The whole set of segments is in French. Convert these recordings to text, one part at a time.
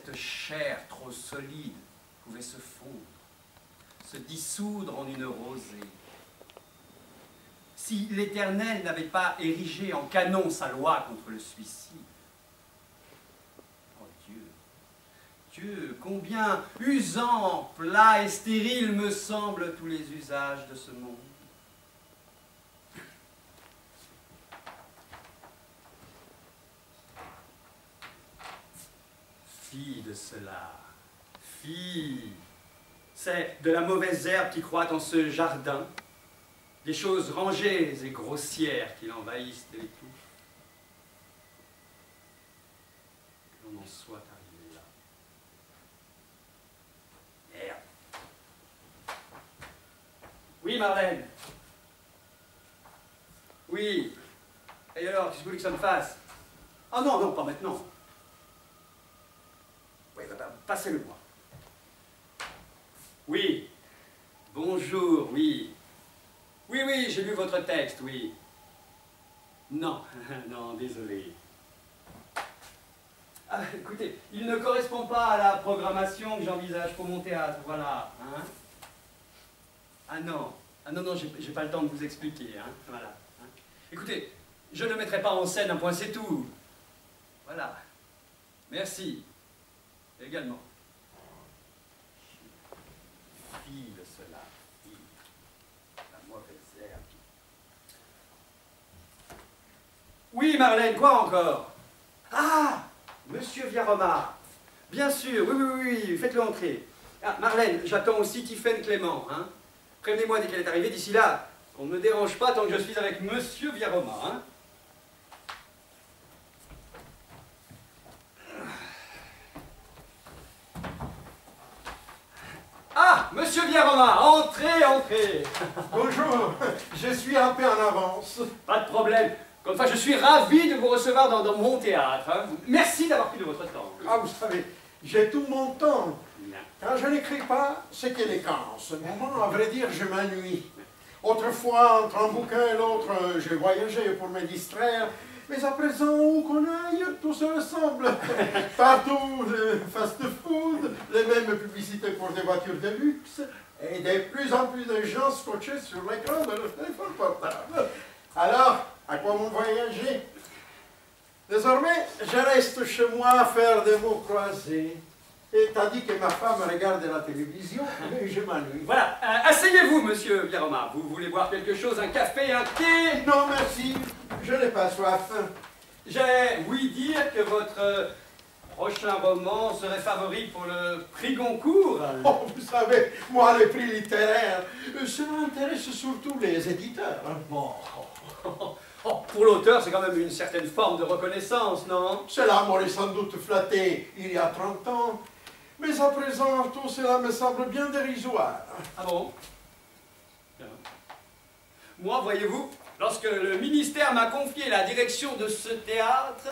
cette chair trop solide pouvait se fondre, se dissoudre en une rosée. Si l'Éternel n'avait pas érigé en canon sa loi contre le suicide. Oh Dieu, Dieu, combien usants, plats et stériles me semblent tous les usages de ce monde. Fille de cela, fille, c'est de la mauvaise herbe qui croît en ce jardin, des choses rangées et grossières qui l'envahissent et l'étouffent. Que l'on en soit arrivé là. Merde. Oui, Marlène. Oui. Et alors, qu'est-ce que vous voulez que ça me fasse? Ah non, non, pas maintenant. Oui, passez-le-moi. Oui. Bonjour, oui. Oui, oui, j'ai lu votre texte, oui. Non, non, désolé. Ah, écoutez, il ne correspond pas à la programmation que j'envisage pour mon théâtre, voilà. Hein? Ah non, non, j'ai pas le temps de vous expliquer, hein, voilà. Hein? Écoutez, je ne mettrai pas en scène un point, c'est tout. Voilà. Merci. Également. Fille de cela, fille. La mauvaise herbe. Oui, Marlène, quoi encore? Ah, Monsieur Viaroma. Bien sûr, oui, oui, oui, oui, faites-le entrer. Ah, Marlène, j'attends aussi Tiphaine Clément, hein. Prévenez-moi dès qu'elle est arrivée. D'ici là, on ne me dérange pas tant que je suis avec Monsieur Viaroma, hein. Ah, Monsieur Viaroma, entrez, entrez. Bonjour, je suis un peu en avance. Pas de problème. Comme ça, je suis ravi de vous recevoir dans mon théâtre. Hein. Merci d'avoir pris de votre temps. Ah, vous savez, j'ai tout mon temps. Bien. Quand je n'écris pas, c'est qu'il est quand. En ce moment, à vrai dire, je m'ennuie. Autrefois, entre un bouquin et l'autre, j'ai voyagé pour me distraire. Mais à présent, où qu'on aille, tout se ressemble. Partout, le fast-food, les mêmes publicités pour des voitures de luxe, et de plus en plus de gens scotchés sur l'écran de leur téléphone portable. Alors, à quoi m'en voyager? Désormais, je reste chez moi à faire des mots croisés. Et tandis que ma femme regarde la télévision, je m'ennuie. Voilà, asseyez-vous, Monsieur Viaroma. Vous voulez boire quelque chose, un café, un thé? Non, merci, je n'ai pas soif. J'ai ouï dire que votre prochain roman serait favori pour le prix Goncourt. Oh, vous savez, moi, les prix littéraires, cela intéresse surtout les éditeurs. Bon. Oh, pour l'auteur, c'est quand même une certaine forme de reconnaissance, non? Cela m'aurait sans doute flatté il y a 30 ans, mais à présent, tout cela me semble bien dérisoire. Ah bon? Bien. Moi, voyez-vous, lorsque le ministère m'a confié la direction de ce théâtre,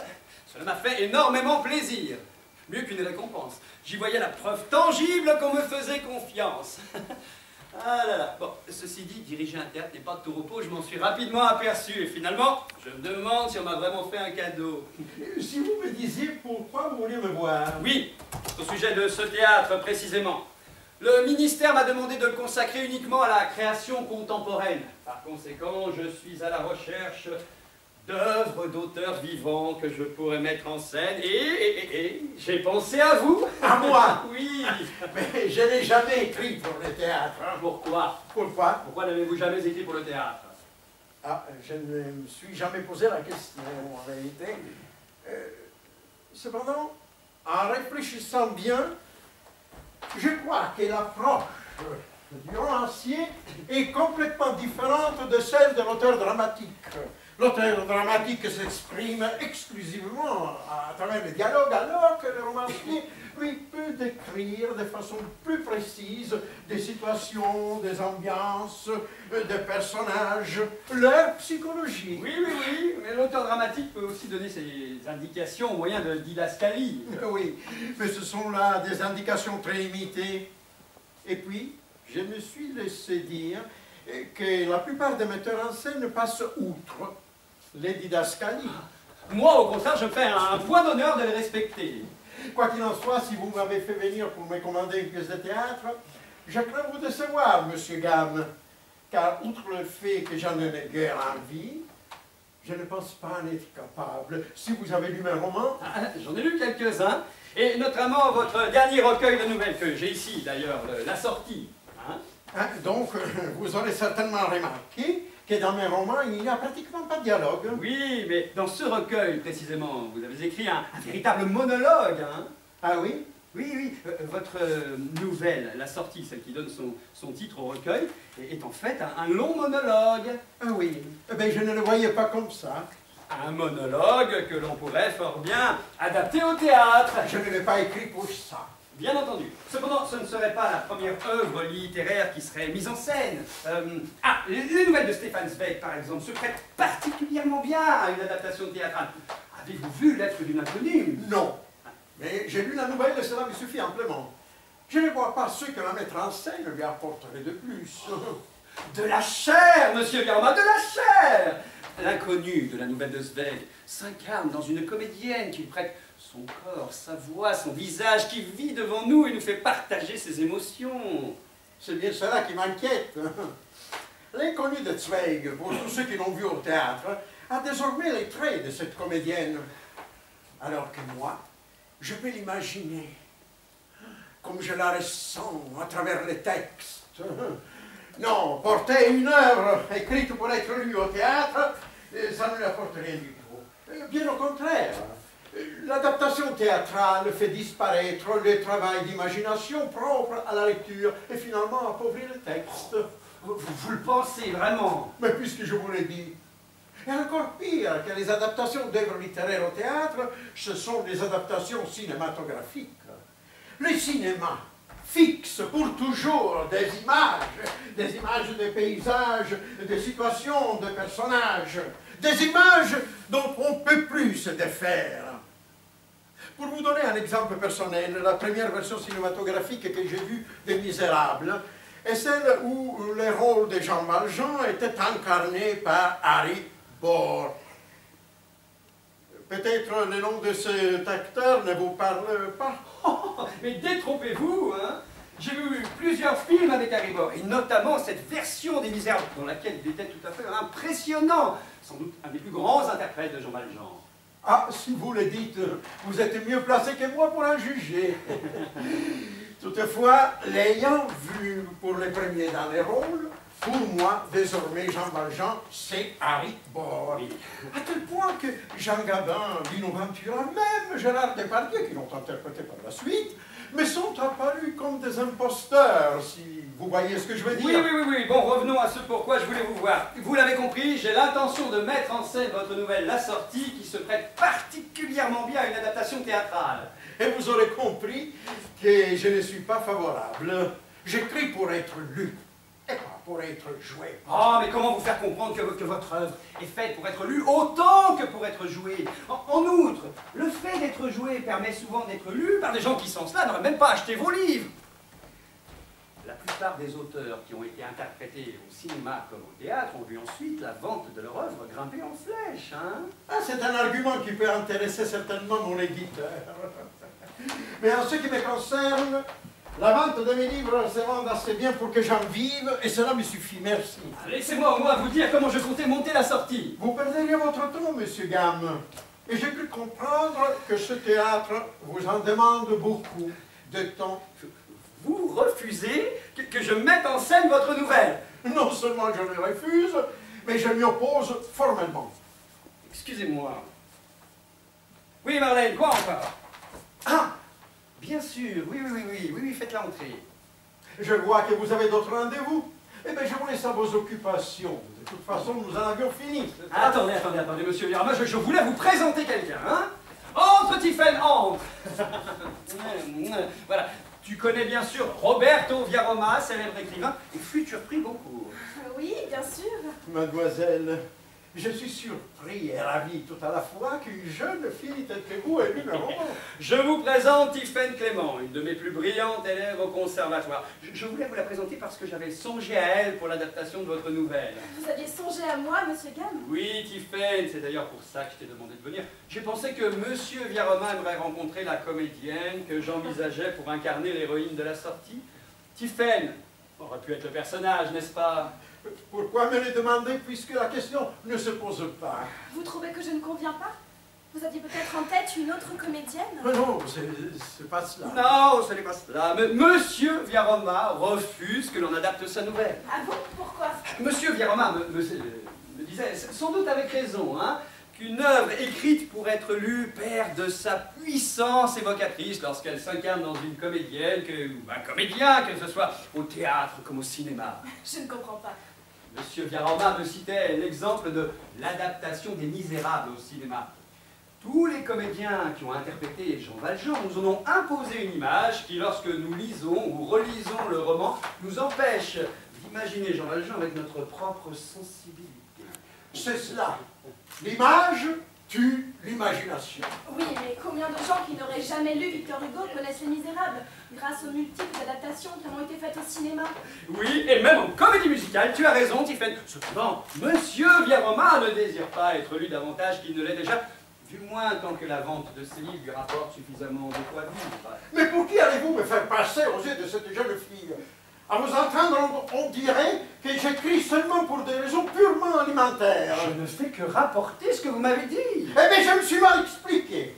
cela m'a fait énormément plaisir. Mieux qu'une récompense. J'y voyais la preuve tangible qu'on me faisait confiance. Ah là là. Bon, ceci dit, diriger un théâtre n'est pas de tout repos, je m'en suis rapidement aperçu. Et finalement, je me demande si on m'a vraiment fait un cadeau. Si vous me disiez pourquoi vous vouliez me voir. Oui, au sujet de ce théâtre précisément. Le ministère m'a demandé de le consacrer uniquement à la création contemporaine. Par conséquent, je suis à la recherche d'œuvres d'auteurs vivants que je pourrais mettre en scène. Et j'ai pensé à vous. À moi? Oui. Mais je n'ai jamais écrit pour le théâtre. Pourquoi? Pourquoi? Pourquoi n'avez-vous jamais écrit pour le théâtre? Ah, je ne me suis jamais posé la question, en réalité. Cependant, en réfléchissant bien, je crois que l'approche du romancier est complètement différente de celle de l'auteur dramatique. L'auteur dramatique s'exprime exclusivement à travers le dialogue, alors que le romancier, lui, peut décrire de façon plus précise des situations, des ambiances, des personnages, leur psychologie. Oui, oui, oui, mais l'auteur dramatique peut aussi donner ses indications au moyen de didascalie. Oui, mais ce sont là des indications très limitées. Et puis, je me suis laissé dire que la plupart des metteurs en scène passent outre les didascalies. Moi, au contraire, je fais un point d'honneur de les respecter. Quoi qu'il en soit, si vous m'avez fait venir pour me commander une pièce de théâtre, je crains vous décevoir, monsieur Gamme, car outre le fait que j'en ai guère envie, je ne pense pas en être capable. Si vous avez lu mes romans... Ah, j'en ai lu quelques-uns, et notamment votre dernier recueil de nouvelles, que j'ai ici d'ailleurs, La Sortie. Hein? Donc, vous aurez certainement remarqué que dans mes romans, il n'y a pratiquement pas de dialogue. Oui, mais dans ce recueil, précisément, vous avez écrit un véritable monologue. Hein? Ah oui? Oui, votre nouvelle, La Sortie, celle qui donne son titre au recueil, est en fait un long monologue. Ah oui. Eh bien, je ne le voyais pas comme ça. Un monologue que l'on pourrait fort bien adapter au théâtre. Je ne l'ai pas écrit pour ça. Bien entendu. Cependant, ce ne serait pas la première œuvre littéraire qui serait mise en scène. Les nouvelles de Stefan Zweig, par exemple, se prêtent particulièrement bien à une adaptation théâtrale. Avez-vous vu Lettre d'une inconnue? Non. Mais j'ai lu la nouvelle et cela me suffit amplement. Je ne vois pas ce que la mettre en scène lui apporterait de plus. De la chair, monsieur Garma, de la chair! L'inconnu de la nouvelle de Zweig s'incarne dans une comédienne qui prête son corps, sa voix, son visage, qui vit devant nous et nous fait partager ses émotions. C'est bien cela qui m'inquiète. L'inconnu de Zweig, pour tous ceux qui l'ont vu au théâtre, a désormais les traits de cette comédienne. Alors que moi, je peux l'imaginer, comme je la ressens à travers les textes. Non, porter une œuvre écrite pour être lue au théâtre, ça ne lui apporte rien du tout. Bien au contraire. L'adaptation théâtrale fait disparaître le travail d'imagination propre à la lecture et finalement appauvrit le texte. Vous le pensez vraiment? Mais puisque je vous l'ai dit. Et encore pire que les adaptations d'œuvres littéraires au théâtre, ce sont des adaptations cinématographiques. Le cinéma fixe pour toujours des images de paysages, de situations, de personnages, des images dont on ne peut plus se défaire. Pour vous donner un exemple personnel, la première version cinématographique que j'ai vue des Misérables est celle où le rôle de Jean Valjean était incarné par Harry Bohr. Peut-être le nom de cet acteur ne vous parle pas. Oh, mais détrompez-vous, hein? J'ai vu plusieurs films avec Harry Bohr, et notamment cette version des Misérables, dans laquelle il était tout à fait impressionnant. Sans doute un des plus grands interprètes de Jean Valjean. Ah, si vous le dites, vous êtes mieux placé que moi pour en juger. Toutefois, l'ayant vu pour les premiers dans les rôles, pour moi, désormais, Jean Valjean, c'est Harry Bohr. Oui. À tel point que Jean Gabin, Lino Ventura, même Gérard Depardieu, qui l'ont interprété par la suite, me sont apparus comme des imposteurs, si vous voyez ce que je veux dire. Oui. Bon, revenons à ce pourquoi je voulais vous voir. Vous l'avez compris, j'ai l'intention de mettre en scène votre nouvelle La Sortie, qui se prête particulièrement bien à une adaptation théâtrale. Et vous aurez compris que je ne suis pas favorable. J'écris pour être lu, et pas pour être joué. Oh, mais comment vous faire comprendre que votre œuvre est faite pour être lue autant que pour être jouée? En outre, le fait d'être joué permet souvent d'être lu par des gens qui, sans cela, n'auraient même pas acheté vos livres. La plupart des auteurs qui ont été interprétés au cinéma comme au théâtre ont vu ensuite la vente de leur œuvre grimper en flèche, hein? Ah, c'est un argument qui peut intéresser certainement mon éditeur. Mais en ce qui me concerne, la vente de mes livres se vend assez bien pour que j'en vive, et cela me suffit, merci. Laissez-moi au moins vous dire comment je comptais monter La Sortie. Vous perdriez votre temps, monsieur Gamme. Et j'ai cru comprendre que ce théâtre vous en demande beaucoup de temps. Vous refusez que je mette en scène votre nouvelle? Non seulement je le refuse, mais je m'y oppose formellement. Excusez-moi. Oui, Marlène, quoi encore? Ah, bien sûr, oui, faites-la entrer. Je vois que vous avez d'autres rendez-vous. Eh bien, je vous laisse à vos occupations. De toute façon, nous en avions fini. Attendez, monsieur Virama, je voulais vous présenter quelqu'un, hein? Entre, Tiphaine, entre. Voilà, tu connais bien sûr Roberto Viaroma, célèbre écrivain et futur prix Goncourt. Oui, bien sûr. Mademoiselle, Je suis surpris et ravi tout à la fois qu'une jeune fille telle que vous ait lu le roman. Je vous présente Tiphaine Clément, une de mes plus brillantes élèves au conservatoire. Je voulais vous la présenter parce que j'avais songé à elle pour l'adaptation de votre nouvelle. Vous aviez songé à moi, monsieur Gamme? Oui, Tiphaine, c'est d'ailleurs pour ça que je t'ai demandé de venir. J'ai pensé que monsieur Viaroma aimerait rencontrer la comédienne que j'envisageais pour incarner l'héroïne de la sortie. Tiphaine aurait pu être le personnage, n'est-ce pas? Pourquoi me le demander puisque la question ne se pose pas? Vous trouvez que je ne conviens pas? Vous aviez peut-être en tête une autre comédienne? Non, c'est pas cela. Non, ce n'est pas cela. Monsieur Viaroma refuse que l'on adapte sa nouvelle. Ah bon? Pourquoi? Monsieur Viaroma me disait, sans doute avec raison, hein, qu'une œuvre écrite pour être lue perd de sa puissance évocatrice lorsqu'elle s'incarne dans une comédienne ou un comédien, que ce soit au théâtre comme au cinéma. Je ne comprends pas. Monsieur Viaroma me citait l'exemple de l'adaptation des Misérables au cinéma. Tous les comédiens qui ont interprété Jean Valjean nous en ont imposé une image qui, lorsque nous lisons ou relisons le roman, nous empêche d'imaginer Jean Valjean avec notre propre sensibilité. C'est cela. L'image tue l'imagination. Oui, mais combien de gens qui n'auraient jamais lu Victor Hugo connaissent Les Misérables, grâce aux multiples adaptations qui en ont été faites au cinéma? Oui, et même en comédie musicale, tu as raison, Tiphaine. Cependant, Monsieur Viaroma ne désire pas être lu davantage qu'il ne l'est déjà, du moins tant que la vente de ses livres lui rapporte suffisamment de quoi vivre. Mais pour qui allez-vous me faire passer aux yeux de cette jeune fille? À vous entendre, on dirait que j'écris seulement pour des raisons purement alimentaires. Je ne fais que rapporter ce que vous m'avez dit. Eh bien, je me suis mal expliqué.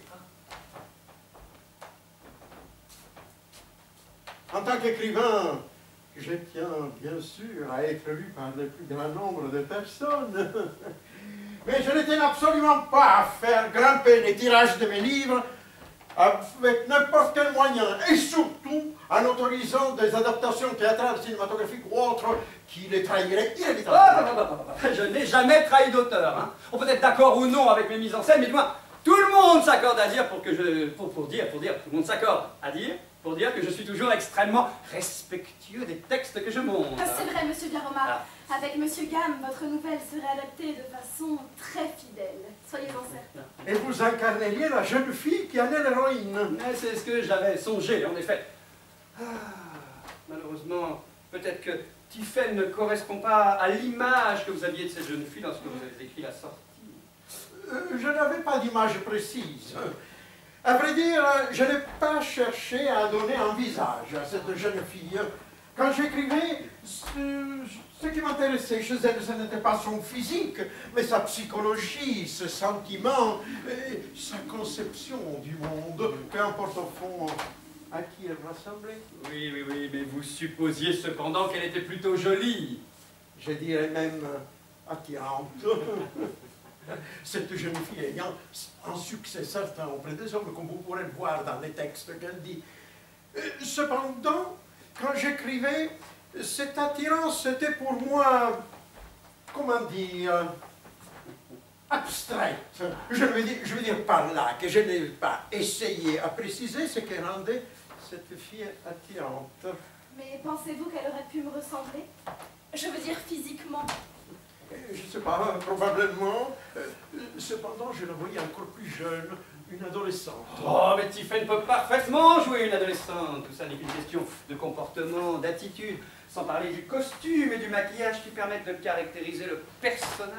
En tant qu'écrivain, je tiens bien sûr à être lu par le plus grand nombre de personnes. Mais je ne tiens absolument pas à faire grimper les tirages de mes livres avec n'importe quel moyen, et surtout en autorisant des adaptations théâtrales, cinématographiques ou autres qui les trahiraient inévitablement. Je n'ai jamais trahi d'auteur. Hein. On peut être d'accord ou non avec mes mises en scène, mais du moins, tout le monde s'accorde à dire tout le monde s'accorde à dire pour dire que je suis toujours extrêmement respectueux des textes que je monte. Ah, c'est vrai, monsieur Viaroma. Avec monsieur Gamme, votre nouvelle serait adaptée de façon très fidèle. Soyez-en certains. Et vous incarneriez la jeune fille qui en est l'héroïne. C'est ce que j'avais songé, en effet. Malheureusement, peut-être que Tiphaine ne correspond pas à l'image que vous aviez de cette jeune fille lorsque vous avez écrit La Sortie. Je n'avais pas d'image précise. À vrai dire, je n'ai pas cherché à donner un visage à cette jeune fille. Quand j'écrivais, ce qui m'intéressait chez elle, ce n'était pas son physique, mais sa psychologie, ses sentiments, et sa conception du monde, qu'importe au fond à qui elle ressemblait. Oui, mais vous supposiez cependant qu'elle était plutôt jolie. Je dirais même attirante. Cette jeune fille ayant un succès certain auprès des hommes, comme vous pourrez le voir dans les textes qu'elle dit. Cependant, quand j'écrivais, cette attirance était pour moi, comment dire, abstraite. Je veux dire par là que je n'ai pas essayé à préciser ce qui rendait cette fille attirante. Mais pensez-vous qu'elle aurait pu me ressembler? Je veux dire physiquement. Je ne sais pas, probablement. Cependant, je la voyais encore plus jeune, une adolescente. Oh, mais Tiphaine peut parfaitement jouer une adolescente. Tout ça n'est qu'une question de comportement, d'attitude, sans parler du costume et du maquillage qui permettent de caractériser le personnage.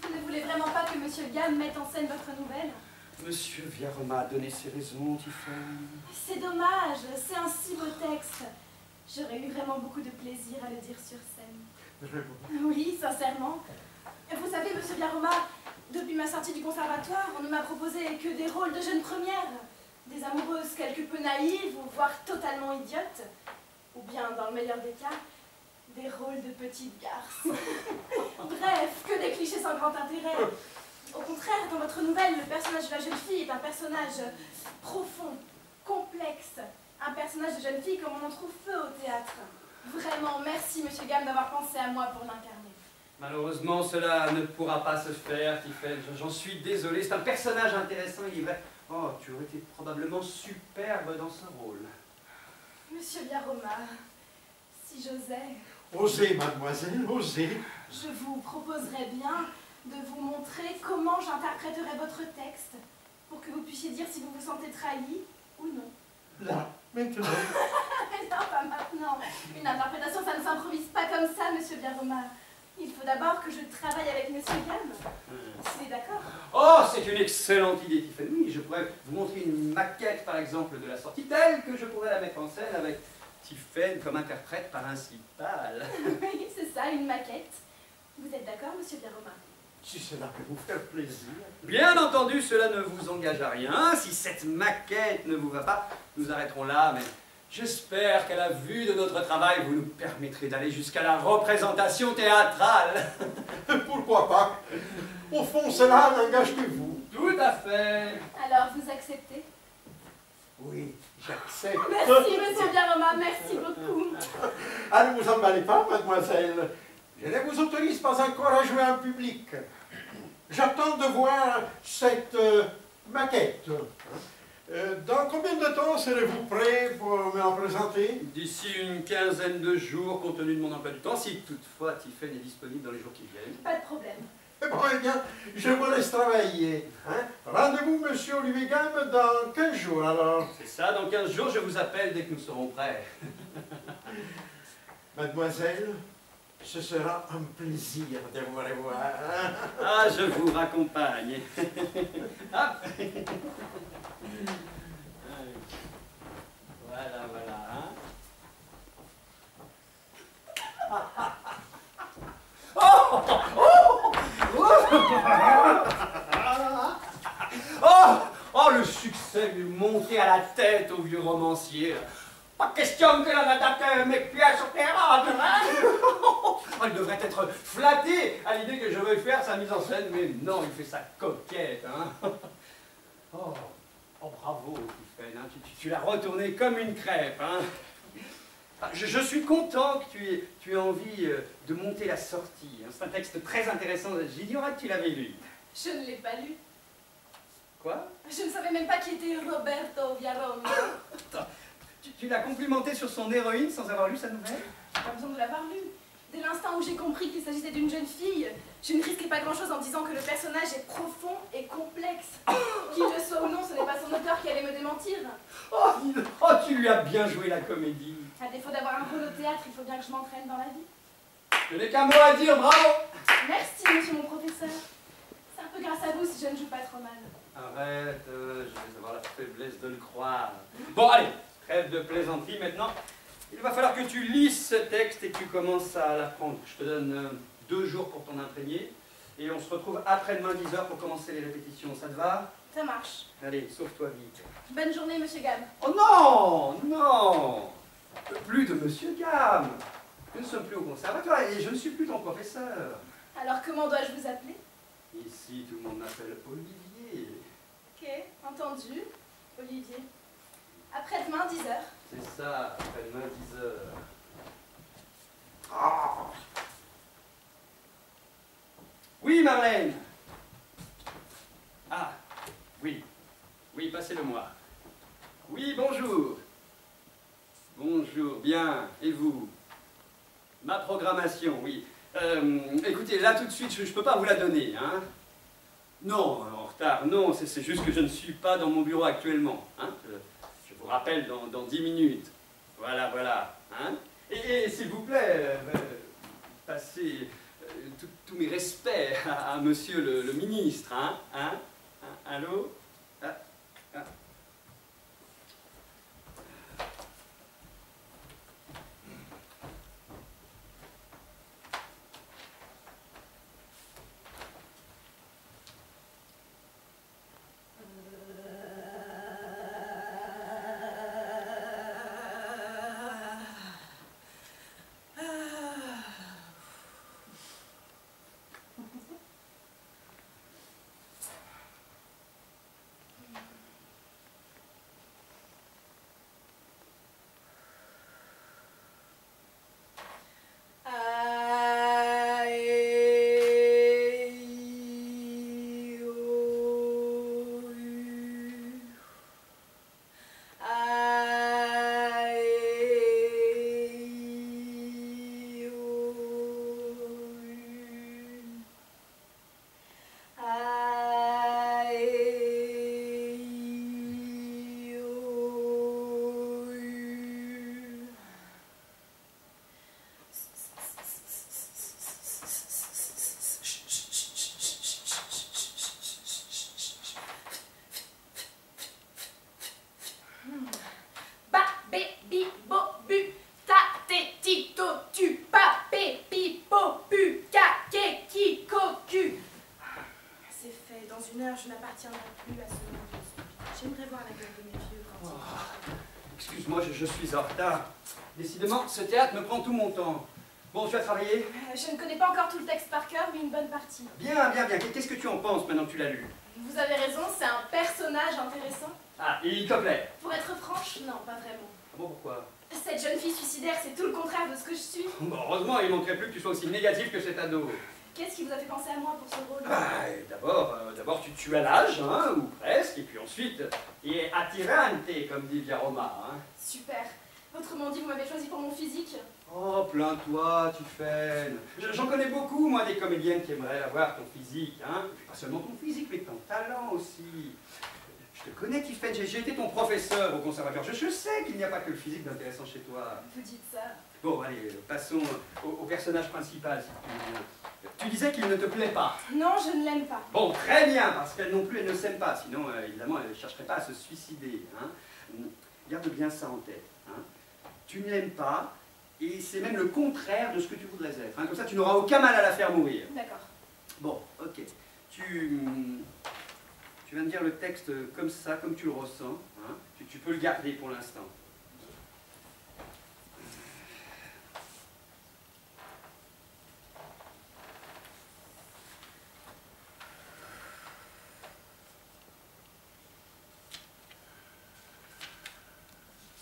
Vous ne voulez vraiment pas que monsieur Gamme mette en scène votre nouvelle? Monsieur Viaroma a donné ses raisons, Tiphaine. C'est dommage, c'est un si beau texte. J'aurais eu vraiment beaucoup de plaisir à le dire sur scène. Oui, sincèrement. Vous savez, monsieur Viaroma, depuis ma sortie du conservatoire, on ne m'a proposé que des rôles de jeunes premières. Des amoureuses quelque peu naïves, ou voire totalement idiotes. Ou bien, dans le meilleur des cas, des rôles de petites garces. Bref, que des clichés sans grand intérêt. Au contraire, dans votre nouvelle, le personnage de la jeune fille est un personnage profond, complexe. Un personnage de jeune fille comme on en trouve peu au théâtre. Vraiment, merci, monsieur Gamme, d'avoir pensé à moi pour l'incarner. Malheureusement, cela ne pourra pas se faire, Tiphaine. J'en suis désolé. C'est un personnage intéressant, il est vrai. Oh, tu aurais été probablement superbe dans ce rôle. Monsieur Viaroma, si j'osais... Osez, mademoiselle, osez. Je vous proposerais bien de vous montrer comment j'interpréterai votre texte pour que vous puissiez dire si vous vous sentez trahi ou non. Là, maintenant. Non, pas maintenant. Une interprétation, ça ne s'improvise pas comme ça, monsieur Biarroma. Il faut d'abord que je travaille avec monsieur Gamme. Vous êtes d'accord? Oh, c'est une excellente idée, Tiffany. Oui, je pourrais vous montrer une maquette, par exemple, de la sortie, telle que je pourrais la mettre en scène avec Tiffany comme interprète principale. Oui, c'est ça, une maquette. Vous êtes d'accord, monsieur Biarroma? Si cela peut vous faire plaisir. Bien entendu, cela ne vous engage à rien. Si cette maquette ne vous va pas, nous arrêterons là, mais j'espère qu'à la vue de notre travail, vous nous permettrez d'aller jusqu'à la représentation théâtrale. Pourquoi pas? Au fond, cela n'engage que vous. Tout à fait. Alors, vous acceptez? Oui, j'accepte. Merci, monsieur Biarroma, merci beaucoup. Ah, ne vous emballez pas, mademoiselle. Je ne vous autorise pas encore à jouer en public. J'attends de voir cette maquette. Dans combien de temps serez-vous prêt pour me la présenter? D'ici une quinzaine de jours, compte tenu de mon emploi du temps, si toutefois Tiffany est disponible dans les jours qui viennent. Pas de problème. Bon, eh bien, je vous laisse travailler. Hein? Rendez-vous, monsieur Olivier Gamme, dans 15 jours, alors. C'est ça, dans 15 jours, je vous appelle dès que nous serons prêts. Mademoiselle, ce sera un plaisir de vous revoir. Ah, je vous raccompagne. Hop. Voilà, voilà. Hein. Oh, oh, oh, oh, le succès lui montait à la tête au vieux romancier. Pas question que l'on attaque mes pièces au théâtre, hein. Oh, il devrait être flatté à l'idée que je veuille faire sa mise en scène, mais non, il fait sa coquette, hein. Oh, oh, bravo, Tiffany, hein. Tu l'as retourné comme une crêpe, hein. Je suis content que tu aies envie de monter la sortie. Hein. C'est un texte très intéressant. J'ignorais que tu l'avais lu. Je ne l'ai pas lu. Quoi? Je ne savais même pas qui était Roberto Biarroma. Tu l'as complimenté sur son héroïne sans avoir lu sa nouvelle? Pas besoin de l'avoir lu. Dès l'instant où j'ai compris qu'il s'agissait d'une jeune fille, je ne risquais pas grand-chose en disant que le personnage est profond et complexe. Qu'il le soit ou non, ce n'est pas son auteur qui allait me démentir. Oh, tu lui as bien joué la comédie. À défaut d'avoir un rôle au théâtre, il faut bien que je m'entraîne dans la vie. Je n'ai qu'un mot à dire, bravo! Merci, monsieur mon professeur. C'est un peu grâce à vous si je ne joue pas trop mal. Arrête, je vais avoir la faiblesse de le croire. Bon, allez, trêve de plaisanterie maintenant. Il va falloir que tu lises ce texte et que tu commences à l'apprendre. Je te donne 2 jours pour t'en imprégner. Et on se retrouve après-demain 10h pour commencer les répétitions. Ça te va? Ça marche. Allez, sauve-toi vite. Bonne journée, monsieur Gamme. Oh non, non! Plus de monsieur Gamme. Nous ne sommes plus au conservatoire et je ne suis plus ton professeur. Alors comment dois-je vous appeler? Ici, tout le monde m'appelle Olivier. Ok, entendu. Olivier. Après-demain, 10h. C'est ça, après-demain 10h. Oui, Marlène. Ah, oui. Oui, passez-le-moi. Oui, bonjour. Bonjour, bien. Et vous? Ma programmation, oui. Écoutez, là tout de suite, je ne peux pas vous la donner, hein. Non, en retard, non, c'est juste que je ne suis pas dans mon bureau actuellement, hein. Je vous rappelle dans 10 minutes. Voilà, voilà, hein. Et s'il vous plaît, passez tous mes respects à monsieur le ministre, hein. Allô? bi, bo, bu, ta, te, ti, to, tu, pa, pe, pi, po, pu, ka, ke, ki, ko, ku. C'est fait. Dans une heure, je n'appartiendrai plus à ce monde. J'aimerais voir la gueule de mes vieux quand Excuse-moi, je suis en retard. Décidément, ce théâtre me prend tout mon temps. Bon, tu as travaillé? Je ne connais pas encore tout le texte par cœur, mais une bonne partie. Bien, bien, bien. Qu'est-ce que tu en penses maintenant que tu l'as lu? Vous avez raison, c'est un personnage intéressant. Ah, il te plaît? Pour être franche, non, pas vraiment. Ah bon, pourquoi? Cette jeune fille suicidaire, c'est tout le contraire de ce que je suis. Bon, heureusement, il manquerait plus que tu sois aussi négatif que cet ado. Qu'est-ce qui vous a fait penser à moi pour ce rôle? D'abord, tu as l'âge, hein, ou presque, et puis ensuite, tu es attirante, comme dit Via Roma. Hein. Super. Autrement dit, vous m'avez choisi pour mon physique? Oh, plains-toi, tu fais. J'en connais beaucoup, moi, des comédiennes qui aimeraient avoir ton physique, hein. Pas seulement ton physique, mais ton talent aussi. Je te connais, Tiffen, j'ai été ton professeur au conservatoire. Je sais qu'il n'y a pas que le physique d'intéressant chez toi. Vous dites ça. Bon, allez, passons au personnage principal, si tu veux bien. Tu disais qu'il ne te plaît pas. Non, je ne l'aime pas. Bon, très bien, parce qu'elle non plus, elle ne s'aime pas. Sinon, évidemment, elle ne chercherait pas à se suicider. Hein. Garde bien ça en tête. Hein. Tu ne l'aimes pas, et c'est même le contraire de ce que tu voudrais être. Hein. Comme ça, tu n'auras aucun mal à la faire mourir. D'accord. Bon, ok. Tu viens de dire le texte comme ça, comme tu le ressens. Hein. Tu peux le garder pour l'instant.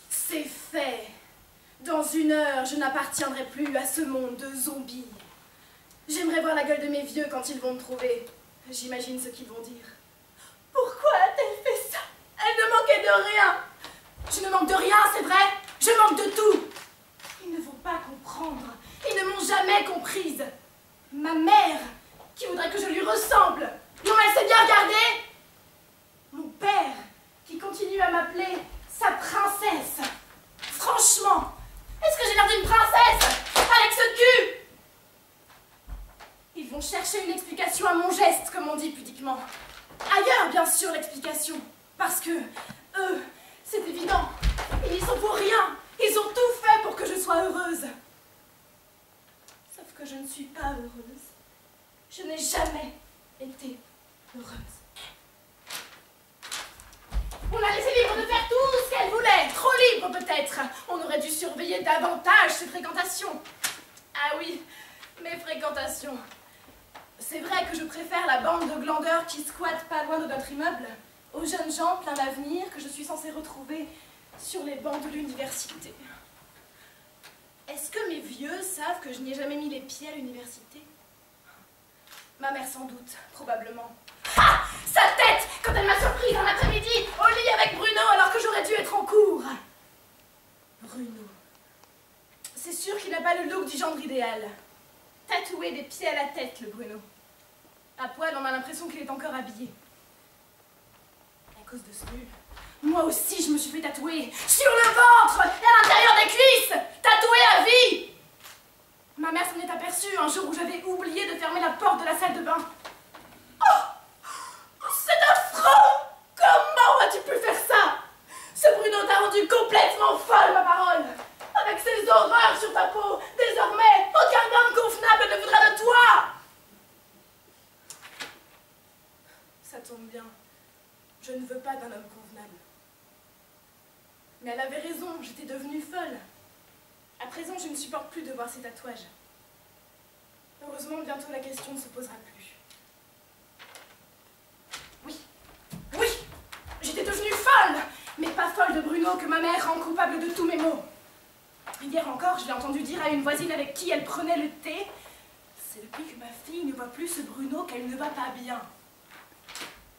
C'est fait. Dans une heure, je n'appartiendrai plus à ce monde de zombies. J'aimerais voir la gueule de mes vieux quand ils vont me trouver. J'imagine ce qu'ils vont dire. Pourquoi a-t-elle fait ça? Elle ne manquait de rien. Je ne manque de rien, c'est vrai. Je manque de tout. Ils ne vont pas comprendre. Ils ne m'ont jamais comprise. Ma mère, qui voudrait que je lui ressemble. Non, elle s'est bien regardée. Mon père, qui continue à m'appeler sa princesse. Franchement, est-ce que j'ai l'air d'une princesse avec ce cul? Ils vont chercher une explication à mon geste, comme on dit pudiquement. Ailleurs, bien sûr, l'explication. Parce que, eux, c'est évident, ils n'y sont pour rien. Ils ont tout fait pour que je sois heureuse. Sauf que je ne suis pas heureuse. Je n'ai jamais été heureuse. On a laissé libre de faire tout ce qu'elle voulait. Trop libre, peut-être. On aurait dû surveiller davantage ses fréquentations. Ah oui, mes fréquentations. C'est vrai que je préfère la bande de glandeurs qui squattent pas loin de notre immeuble aux jeunes gens pleins d'avenir que je suis censée retrouver sur les bancs de l'université. Est-ce que mes vieux savent que je n'y ai jamais mis les pieds à l'université? Ma mère sans doute, probablement. Ah! Sa tête, quand elle m'a surprise un après-midi au lit avec Bruno alors que j'aurais dû être en cours. Bruno. C'est sûr qu'il n'a pas le look du gendre idéal. Tatoué des pieds à la tête, le Bruno. À poil, on a l'impression qu'il est encore habillé. À cause de ce nul. Moi aussi, je me suis fait tatouer sur le ventre et à l'intérieur des cuisses. Tatoué à vie. Ma mère s'en est aperçue un jour où j'avais oublié de fermer la porte de la salle de bain. Oh, c'est affreux! Comment as-tu pu faire ça? Ce Bruno t'a rendu complètement folle, ma parole. Avec ses horreurs sur ta peau, désormais, aucun homme convenable ne voudra de toi. Ça tombe bien. Je ne veux pas d'un homme convenable. Mais elle avait raison, j'étais devenue folle. À présent, je ne supporte plus de voir ces tatouages. Heureusement, bientôt la question ne se posera plus. Oui, j'étais devenue folle, mais pas folle de Bruno que ma mère rend coupable de tous mes maux. Hier encore, je l'ai entendu dire à une voisine avec qui elle prenait le thé, c'est depuis que ma fille ne voit plus ce Bruno qu'elle ne va pas bien.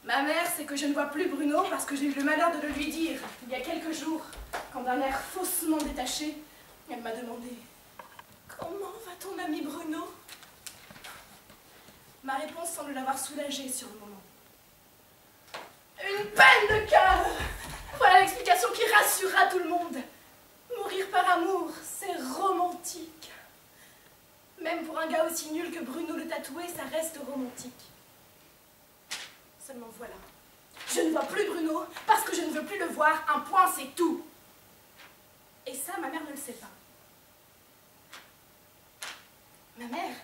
Ma mère sait que je ne vois plus Bruno parce que j'ai eu le malheur de le lui dire il y a quelques jours, quand d'un air faussement détaché, elle m'a demandé « Comment va ton ami Bruno ?» Ma réponse semble l'avoir soulagée sur le moment. Une peine de cœur! Voilà l'explication qui rassurera tout le monde. Mourir par amour, c'est romantique. Même pour un gars aussi nul que Bruno le tatoué, ça reste romantique. Seulement voilà. Je ne vois plus Bruno parce que je ne veux plus le voir, un point c'est tout. Et Et ça, ma mère ne le sait pas. Ma mère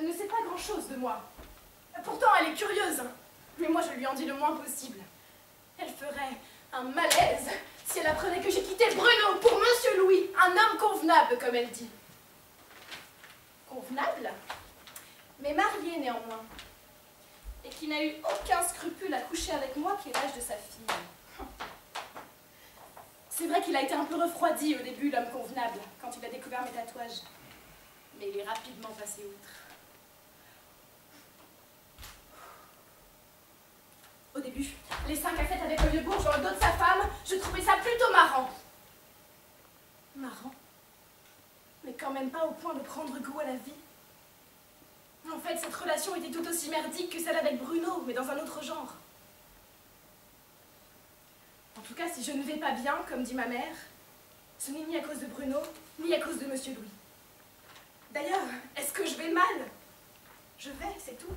ne sait pas grand-chose de moi. Pourtant, elle est curieuse. Mais moi, je lui en dis le moins possible. Elle ferait un malaise si elle apprenait que j'ai quitté Bruno pour Monsieur Louis, un homme convenable, comme elle dit. Convenable, mais marié néanmoins. Et qui n'a eu aucun scrupule à coucher avec moi qui est l'âge de sa fille. C'est vrai qu'il a été un peu refroidi au début, l'homme convenable, quand il a découvert mes tatouages. Mais il est rapidement passé outre. Au début, les 5 à 7 avec le vieux bourge dans le dos de sa femme, je trouvais ça plutôt marrant. Marrant? Mais quand même pas au point de prendre goût à la vie. En fait, cette relation était tout aussi merdique que celle avec Bruno, mais dans un autre genre. En tout cas, si je ne vais pas bien, comme dit ma mère, ce n'est ni à cause de Bruno, ni à cause de Monsieur Louis. D'ailleurs, est-ce que je vais mal? Je vais, c'est tout.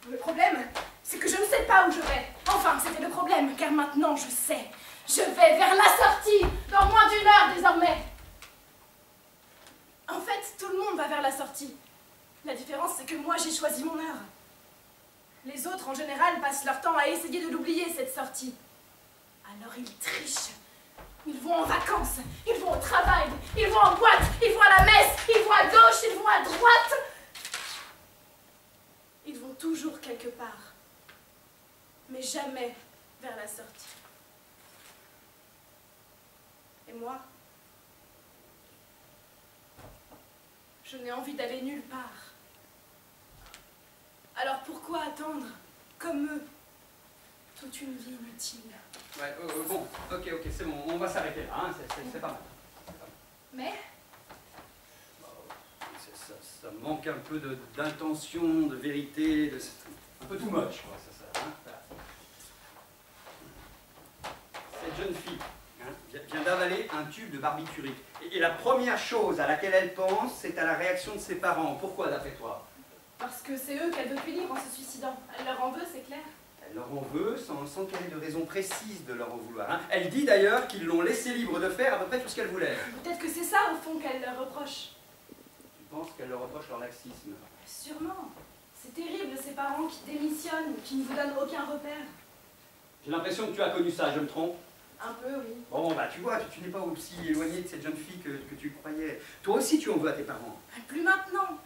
Le problème, c'est que je ne sais pas où je vais. Enfin, c'était le problème, car maintenant je sais. Je vais vers la sortie, dans moins d'1 heure désormais. En fait, tout le monde va vers la sortie. La différence, c'est que moi, j'ai choisi mon heure. Les autres, en général, passent leur temps à essayer de l'oublier, cette sortie. Alors ils trichent. Ils vont en vacances, ils vont au travail, ils vont en boîte, ils vont à la messe, ils vont à gauche, ils vont à droite. Ils vont toujours quelque part, mais jamais vers la sortie. Et moi, je n'ai envie d'aller nulle part. Alors pourquoi attendre, comme eux, toute une vie inutile? Ouais, bon, ok, c'est bon, on va s'arrêter là, hein, c'est pas mal. Mais ça manque un peu d'intention, de vérité, un peu too much, quoi, ça, hein, voilà. Cette jeune fille vient d'avaler un tube de barbiturique. Et la première chose à laquelle elle pense, c'est à la réaction de ses parents. Pourquoi, d'après toi? parce que c'est eux qu'elle veut punir en se suicidant. Elle leur en veut, c'est clair. Elle leur en veut sans qu'elle ait de raison précise de leur en vouloir. Hein. Elle dit d'ailleurs qu'ils l'ont laissé libre de faire à peu près tout ce qu'elle voulait. Peut-être que c'est ça, au fond, qu'elle leur reproche. Tu penses qu'elle leur reproche leur laxisme? Sûrement. C'est terrible, ces parents qui démissionnent, qui ne vous donnent aucun repère. J'ai l'impression que tu as connu ça, je me trompe? Un peu, oui. Bon, bah tu vois, tu n'es pas aussi éloigné de cette jeune fille que tu croyais. Toi aussi, tu en veux à tes parents. Plus maintenant.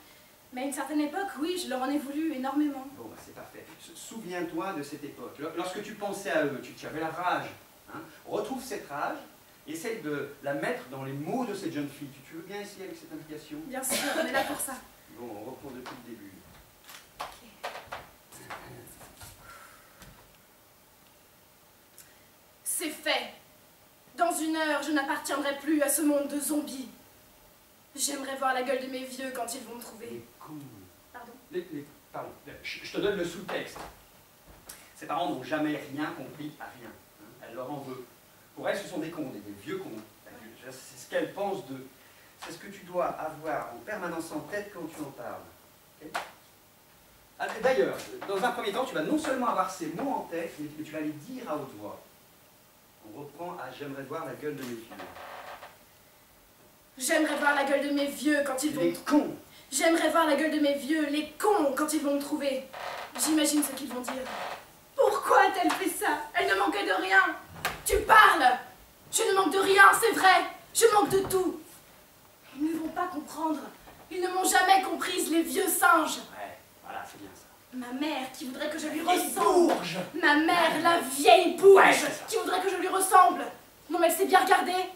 Mais à une certaine époque, oui, je leur en ai voulu énormément. Bon, bah c'est parfait. Souviens-toi de cette époque. Lorsque tu pensais à eux, tu avais la rage. Hein. Retrouve cette rage, essaye de la mettre dans les mots de cette jeune fille. Tu veux bien essayer avec cette indication? Bien sûr, on est là pour ça. Bon, on reprend depuis le début. Ok. C'est fait. Dans 1 heure, je n'appartiendrai plus à ce monde de zombies. J'aimerais voir la gueule de mes vieux quand ils vont me trouver. Les cons. Pardon? Pardon. Je te donne le sous-texte. Ses parents n'ont jamais rien compris à rien. Hein. Elle leur en veut. Pour elle, ce sont des cons, des vieux cons. C'est ce qu'elle pense d'eux. C'est ce que tu dois avoir en permanence en tête quand tu en parles. Okay? Ah, d'ailleurs, dans un premier temps, tu vas non seulement avoir ces mots en tête, mais tu vas les dire à haute voix. On reprend à « J'aimerais voir la gueule de mes vieux ». J'aimerais voir la gueule de mes vieux quand ils vont... Les cons. J'aimerais voir la gueule de mes vieux, les cons, quand ils vont me trouver. J'imagine ce qu'ils vont dire. Pourquoi a-t-elle fait ça? Elle ne manquait de rien. Tu parles. Je ne manque de rien, c'est vrai. Je manque de tout. Ils ne vont pas comprendre. Ils ne m'ont jamais comprise, les vieux singes. Ouais, voilà, c'est bien ça. Ma mère qui voudrait que je lui Les ressemble. bourges. Ma mère, la vieille bourge, Ouais, c'est ça. qui voudrait que je lui ressemble. Non mais elle s'est bien regardée.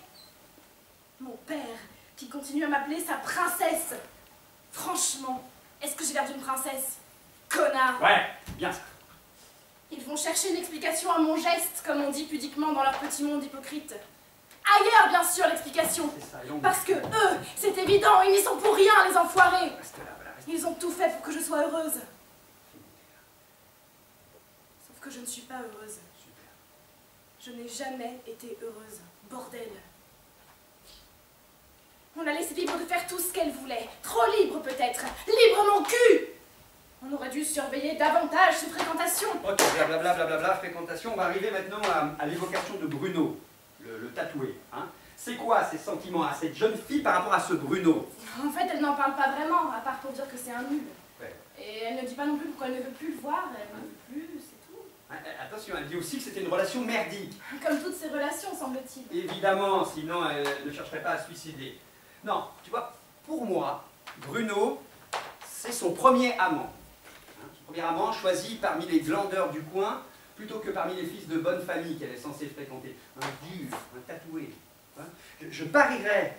Mon père, qui continue à m'appeler sa princesse. Franchement, est-ce que j'ai l'air d'une princesse? Connard. Ouais, bien ça. Ils vont chercher une explication à mon geste, comme on dit pudiquement dans leur petit monde hypocrite. Ailleurs, bien sûr, l'explication. C'est ça, et on... Parce que eux, c'est évident, ils n'y sont pour rien, les enfoirés. Reste là, voilà, reste. Ils ont tout fait pour que je sois heureuse. Sauf que je ne suis pas heureuse. Super. Je n'ai jamais été heureuse. Bordel. On l'a laissée libre de faire tout ce qu'elle voulait. Trop libre peut-être. Libre mon cul. On aurait dû surveiller davantage ses fréquentations. Ok, blablabla, fréquentation. On va arriver maintenant à l'évocation de Bruno, le tatoué. Hein. C'est quoi ces sentiments à cette jeune fille par rapport à ce Bruno? En fait, elle n'en parle pas vraiment, à part pour dire que c'est un nul. Ouais. Et elle ne dit pas non plus pourquoi elle ne veut plus le voir, elle ne veut plus, c'est tout. Attention, elle dit aussi que c'était une relation merdique. Comme toutes ses relations, semble-t-il. Évidemment, sinon elle ne chercherait pas à se suicider. Non, tu vois, pour moi, Bruno, c'est son premier amant. Son premier amant choisi parmi les glandeurs du coin, plutôt que parmi les fils de bonne famille qu'elle est censée fréquenter. Un dur, un tatoué. Je parierais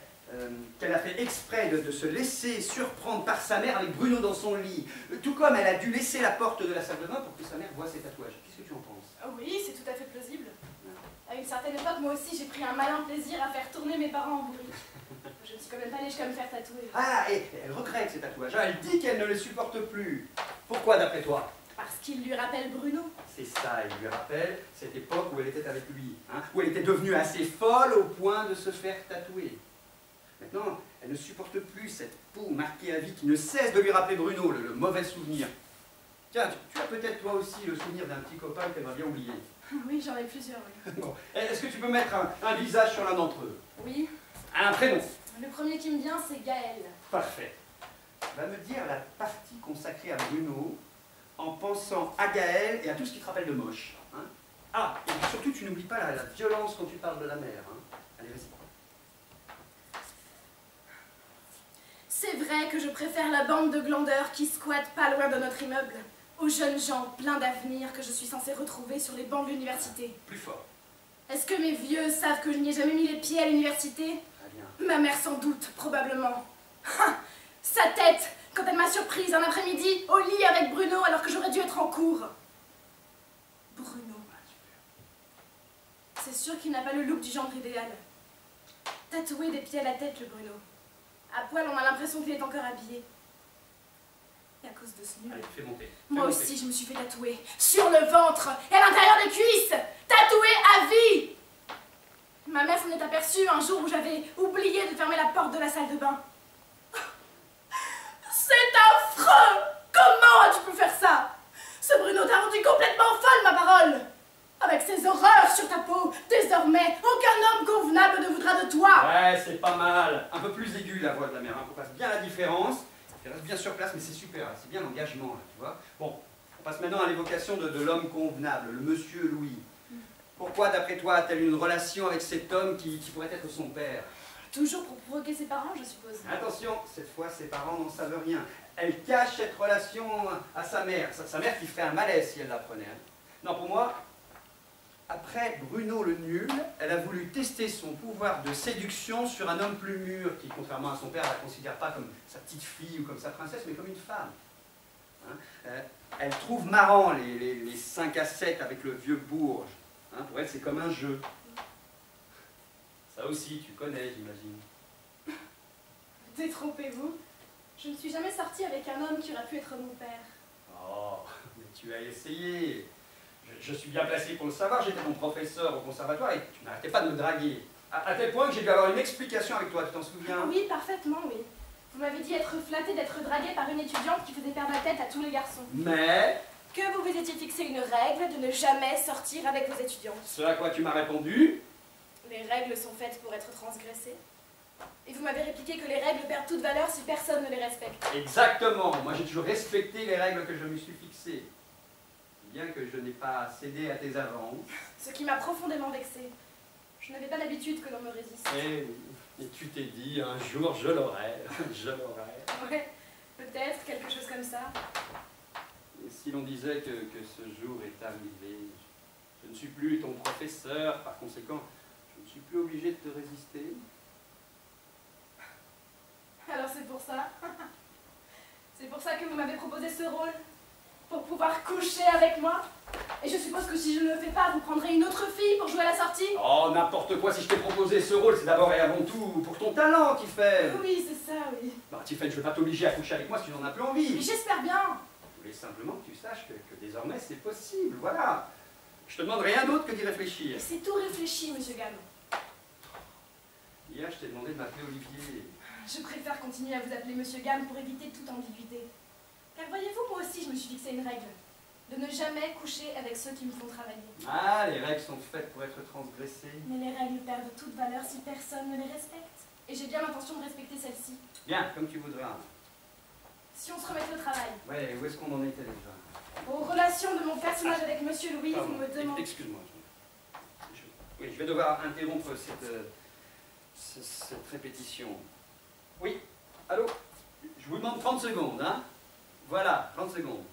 qu'elle a fait exprès de se laisser surprendre par sa mère avec Bruno dans son lit. Tout comme elle a dû laisser la porte de la salle de bain pour que sa mère voie ses tatouages. Qu'est-ce que tu en penses? Oui, c'est tout à fait plausible. À une certaine époque, moi aussi, j'ai pris un malin plaisir à faire tourner mes parents en bourrique. Je ne suis quand même pas allée jusqu'à me faire tatouer. Ah, et elle regrette ces tatouages. Elle dit qu'elle ne les supporte plus. Pourquoi, d'après toi? Parce qu'il lui rappelle Bruno. C'est ça, il lui rappelle cette époque où elle était avec lui, où elle était devenue assez folle au point de se faire tatouer. Maintenant, elle ne supporte plus cette peau marquée à vie qui ne cesse de lui rappeler Bruno, le mauvais souvenir. Tiens, tu as peut-être toi aussi le souvenir d'un petit copain qu'elle m'a bien oublié. Oui, j'en ai plusieurs, oui. Bon. Est-ce que tu peux mettre un visage sur l'un d'entre eux? Oui. Un prénom? Le premier qui me vient, c'est Gaël. Parfait. Va me dire la partie consacrée à Bruno en pensant à Gaël et à tout ce qui te rappelle de moche. Ah, et surtout, tu n'oublies pas la violence quand tu parles de la mère. Allez, vas-y. C'est vrai que je préfère la bande de glandeurs qui squattent pas loin de notre immeuble aux jeunes gens pleins d'avenir que je suis censée retrouver sur les bancs de l'université. Plus fort. Est-ce que mes vieux savent que je n'y ai jamais mis les pieds à l'université? Très bien. Ma mère sans doute, probablement. Sa tête, quand elle m'a surprise un après-midi au lit avec Bruno alors que j'aurais dû être en cours. Bruno. C'est sûr qu'il n'a pas le look du genre idéal. Tatoué des pieds à la tête, le Bruno. À poil, on a l'impression qu'il est encore habillé. Et à cause de ce nul. Allez, fais monter. Moi aussi, je me suis fait tatouer. Sur le ventre et à l'intérieur des cuisses. Tatoué à vie. Ma mère s'en est aperçue un jour où j'avais oublié de fermer la porte de la salle de bain. C'est affreux! Comment as-tu pu faire ça? Ce Bruno t'a rendu complètement folle, ma parole! Avec ces horreurs sur ta peau, désormais, aucun homme convenable ne voudra de toi! Ouais, c'est pas mal. Un peu plus aiguë la voix de la mère, qu'on fasse bien la différence. Elle reste bien sur place, mais c'est super, c'est bien l'engagement, tu vois. Bon, on passe maintenant à l'évocation de l'homme convenable, le monsieur Louis. Pourquoi, d'après toi, a-t-elle une relation avec cet homme qui pourrait être son père? Toujours pour provoquer ses parents, je suppose. Attention, cette fois, ses parents n'en savent rien. Elle cache cette relation à sa mère. Sa mère qui ferait un malaise si elle l'apprenait. Non, pour moi, après Bruno le nul, elle a voulu tester son pouvoir de séduction sur un homme plus mûr, qui, contrairement à son père, ne la considère pas comme sa petite fille ou comme sa princesse, mais comme une femme. Elle trouve marrant les 5 à 7 avec le vieux Bourge. Pour elle, c'est comme un jeu. Ça aussi, tu connais, j'imagine. Détrompez-vous. Je ne suis jamais sortie avec un homme qui aurait pu être mon père. Oh, mais tu as essayé. Je suis bien placé pour le savoir, j'étais ton professeur au conservatoire et tu n'arrêtais pas de me draguer. À tel point que j'ai dû avoir une explication avec toi, tu t'en souviens? Oui, parfaitement, oui. Vous m'avez dit être flatté d'être dragué par une étudiante qui faisait perdre la tête à tous les garçons. Mais... Que vous vous étiez fixé une règle de ne jamais sortir avec vos étudiants. Ce à quoi tu m'as répondu? Les règles sont faites pour être transgressées. Et vous m'avez répliqué que les règles perdent toute valeur si personne ne les respecte. Exactement. Moi, j'ai toujours respecté les règles que je me suis fixées. Bien que je n'ai pas cédé à tes avances. Ce qui m'a profondément vexée. Je n'avais pas l'habitude que l'on me résiste. Et tu t'es dit, un jour, je l'aurai. Je l'aurai. Ouais, peut-être, quelque chose comme ça. Et si l'on disait que ce jour est arrivé, je ne suis plus ton professeur, par conséquent, je ne suis plus obligé de te résister. Alors c'est pour ça. C'est pour ça que vous m'avez proposé ce rôle. Pour pouvoir coucher avec moi. Et je suppose que si je ne le fais pas, vous prendrez une autre fille pour jouer à la sortie. Oh, n'importe quoi, si je t'ai proposé ce rôle, c'est d'abord et avant tout pour ton talent, Tiffen. Oui, c'est ça, oui. Bah, Tiffen, je ne vais pas t'obliger à coucher avec moi si tu n'en as plus envie. Mais j'espère bien. Je voulais simplement que tu saches que désormais c'est possible, voilà. Je te demande rien d'autre que d'y réfléchir. C'est tout réfléchi, monsieur Gamme. Hier, je t'ai demandé de m'appeler Olivier. Je préfère continuer à vous appeler monsieur Gamme pour éviter toute ambiguïté. Car voyez-vous, moi aussi, je me suis fixé une règle. de ne jamais coucher avec ceux qui me font travailler. Ah, les règles sont faites pour être transgressées. Mais les règles perdent toute valeur si personne ne les respecte. Et j'ai bien l'intention de respecter celles-ci. Bien, comme tu voudras. Si on se remettait au travail. Ouais, où est-ce qu'on en était déjà? Aux relations de mon personnage avec Monsieur Louis, vous me demandez... Excuse-moi. Oui, je vais devoir interrompre cette répétition. Oui, allô? Je vous demande 30 secondes, hein? Voilà, 30 secondes.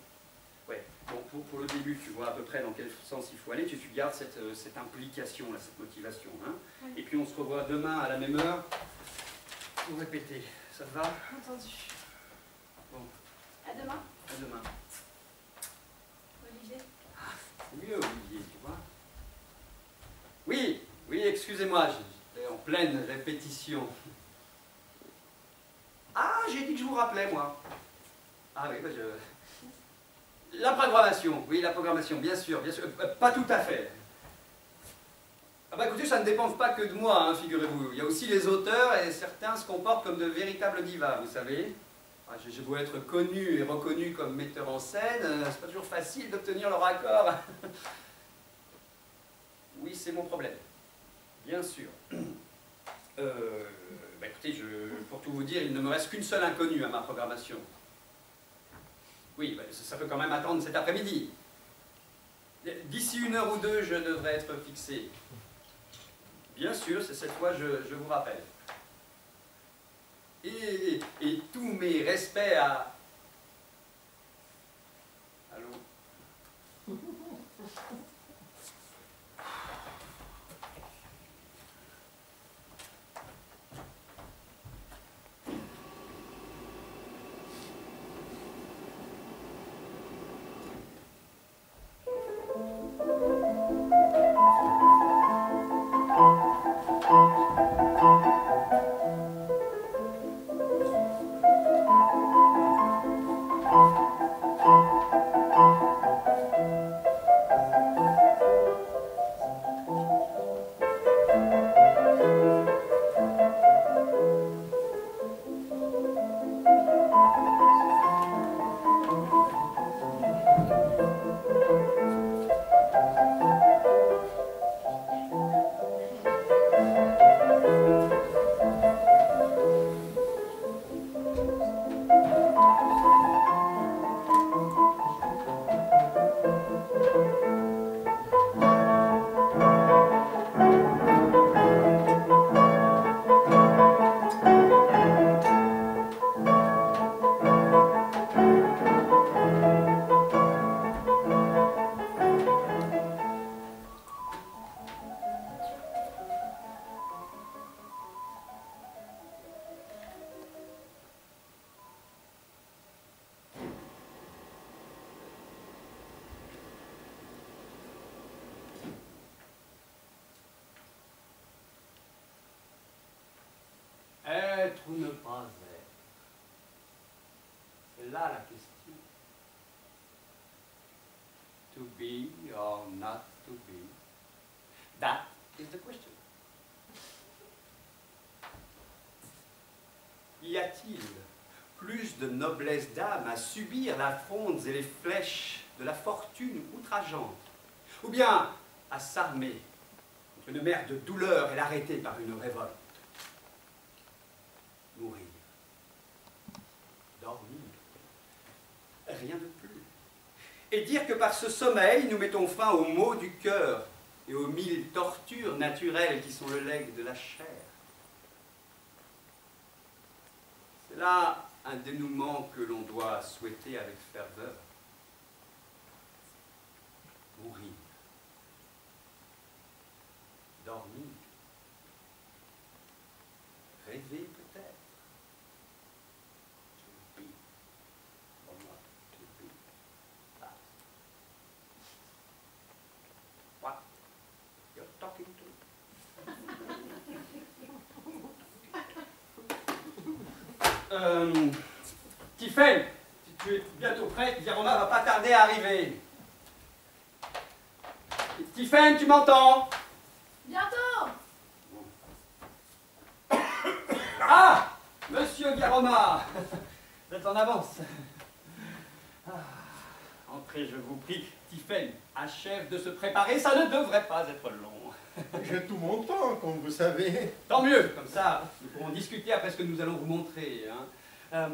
Ouais, bon, pour le début, tu vois à peu près dans quel sens il faut aller, tu gardes cette implication, là, cette motivation, hein? Oui. Et puis on se revoit demain à la même heure pour répéter. Ça te va? Entendu. Bon. À demain. À demain. Olivier. Ah, c'est mieux, Olivier, tu vois? Oui, excusez-moi, j'étais en pleine répétition. Ah, j'ai dit que je vous rappelais, moi. Ah oui, bah La programmation, oui, la programmation, bien sûr, pas tout à fait. Ah bah écoutez, ça ne dépend pas que de moi, hein, figurez-vous. Il y a aussi les auteurs et certains se comportent comme de véritables divas, vous savez. Ah, j'ai beau être connu et reconnu comme metteur en scène, c'est pas toujours facile d'obtenir leur accord. Oui, c'est mon problème. Bien sûr. Bah écoutez, pour tout vous dire, il ne me reste qu'une seule inconnue à ma programmation. Oui, bah, ça peut quand même attendre cet après-midi. D'ici 1 heure ou 2, je devrais être fixé. Bien sûr, c'est cette fois, je vous rappelle. Et tous mes respects à... Allô? Être ou ne pas être? C'est là la question. To be or not to be? That is the question. Y a-t-il plus de noblesse d'âme à subir la fronde et les flèches de la fortune outrageante, ou bien à s'armer contre une mer de douleur et l'arrêter par une révolte? Mourir, dormir, rien de plus. Et dire que par ce sommeil, nous mettons fin aux maux du cœur et aux 1000 tortures naturelles qui sont le legs de la chair. C'est là un dénouement que l'on doit souhaiter avec ferveur. Mourir, dormir, rêver peut-être. Tiphaine, si tu es bientôt prête, Guilleroma va pas tarder à arriver. Tiphaine, tu m'entends? Bientôt. Ah, Monsieur Guilleroma, vous êtes en avance. Ah, en entrez, je vous prie. Tiphaine achève de se préparer, ça ne devrait pas être long. J'ai tout mon temps, comme vous savez. Tant mieux, comme ça, nous pourrons discuter après ce que nous allons vous montrer. Hein.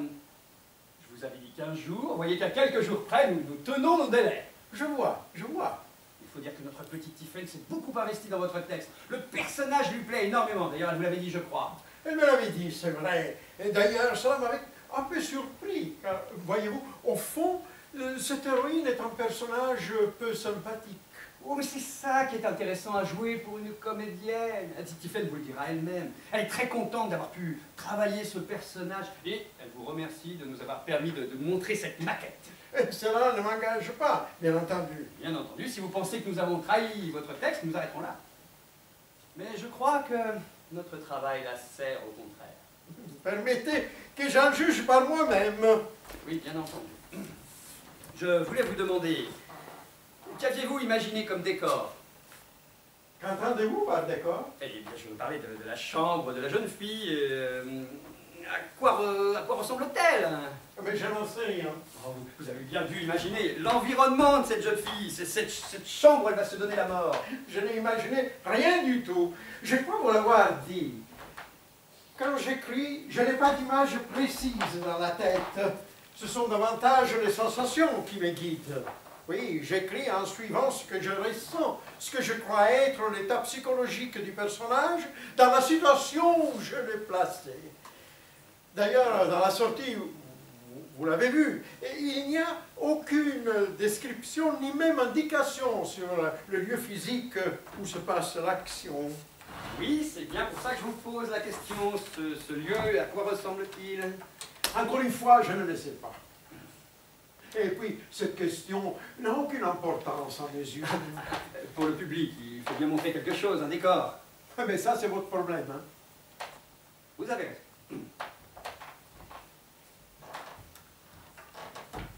Je vous avais dit 15 jours, vous voyez qu'à quelques jours près, nous tenons nos délais. Je vois, je vois. Il faut dire que notre petite Tiphaine s'est beaucoup investie dans votre texte. Le personnage lui plaît énormément, d'ailleurs, elle vous l'avait dit, je crois. Elle me l'avait dit, c'est vrai. Et d'ailleurs, cela m'avait un peu surpris, car, voyez-vous, au fond, cette héroïne est un personnage peu sympathique. Oh, mais c'est ça qui est intéressant à jouer pour une comédienne. Tiphaine vous le dira elle-même. Elle est très contente d'avoir pu travailler ce personnage et elle vous remercie de nous avoir permis de montrer cette maquette. Et cela ne m'engage pas, bien entendu. Bien entendu, si vous pensez que nous avons trahi votre texte, nous arrêterons là. Mais je crois que notre travail la sert au contraire. Permettez que j'en juge par moi-même. Oui, bien entendu. Je voulais vous demander, qu'aviez-vous imaginé comme décor? Qu'entendez-vous par décor? Eh bien, je veux parler de la chambre de la jeune fille. À quoi ressemble-t-elle? Mais je n'en sais rien. Oh, vous avez bien dû imaginer l'environnement de cette jeune fille. Cette chambre, elle va se donner la mort. Je n'ai imaginé rien du tout. Je crois vous l'avoir dit. Quand j'écris, je n'ai pas d'image précise dans la tête. Ce sont davantage les sensations qui me guident. Oui, j'écris en suivant ce que je ressens, ce que je crois être l'état psychologique du personnage dans la situation où je l'ai placé. D'ailleurs, dans la sortie, vous l'avez vu, il n'y a aucune description ni même indication sur le lieu physique où se passe l'action. Oui, c'est bien pour ça que je vous pose la question. Ce lieu, à quoi ressemble-t-il? Encore une fois, je ne le sais pas. Et puis, cette question n'a aucune importance en mes yeux. Pour le public, il faut bien montrer quelque chose, un décor. Mais ça, c'est votre problème, hein? Vous avez raison.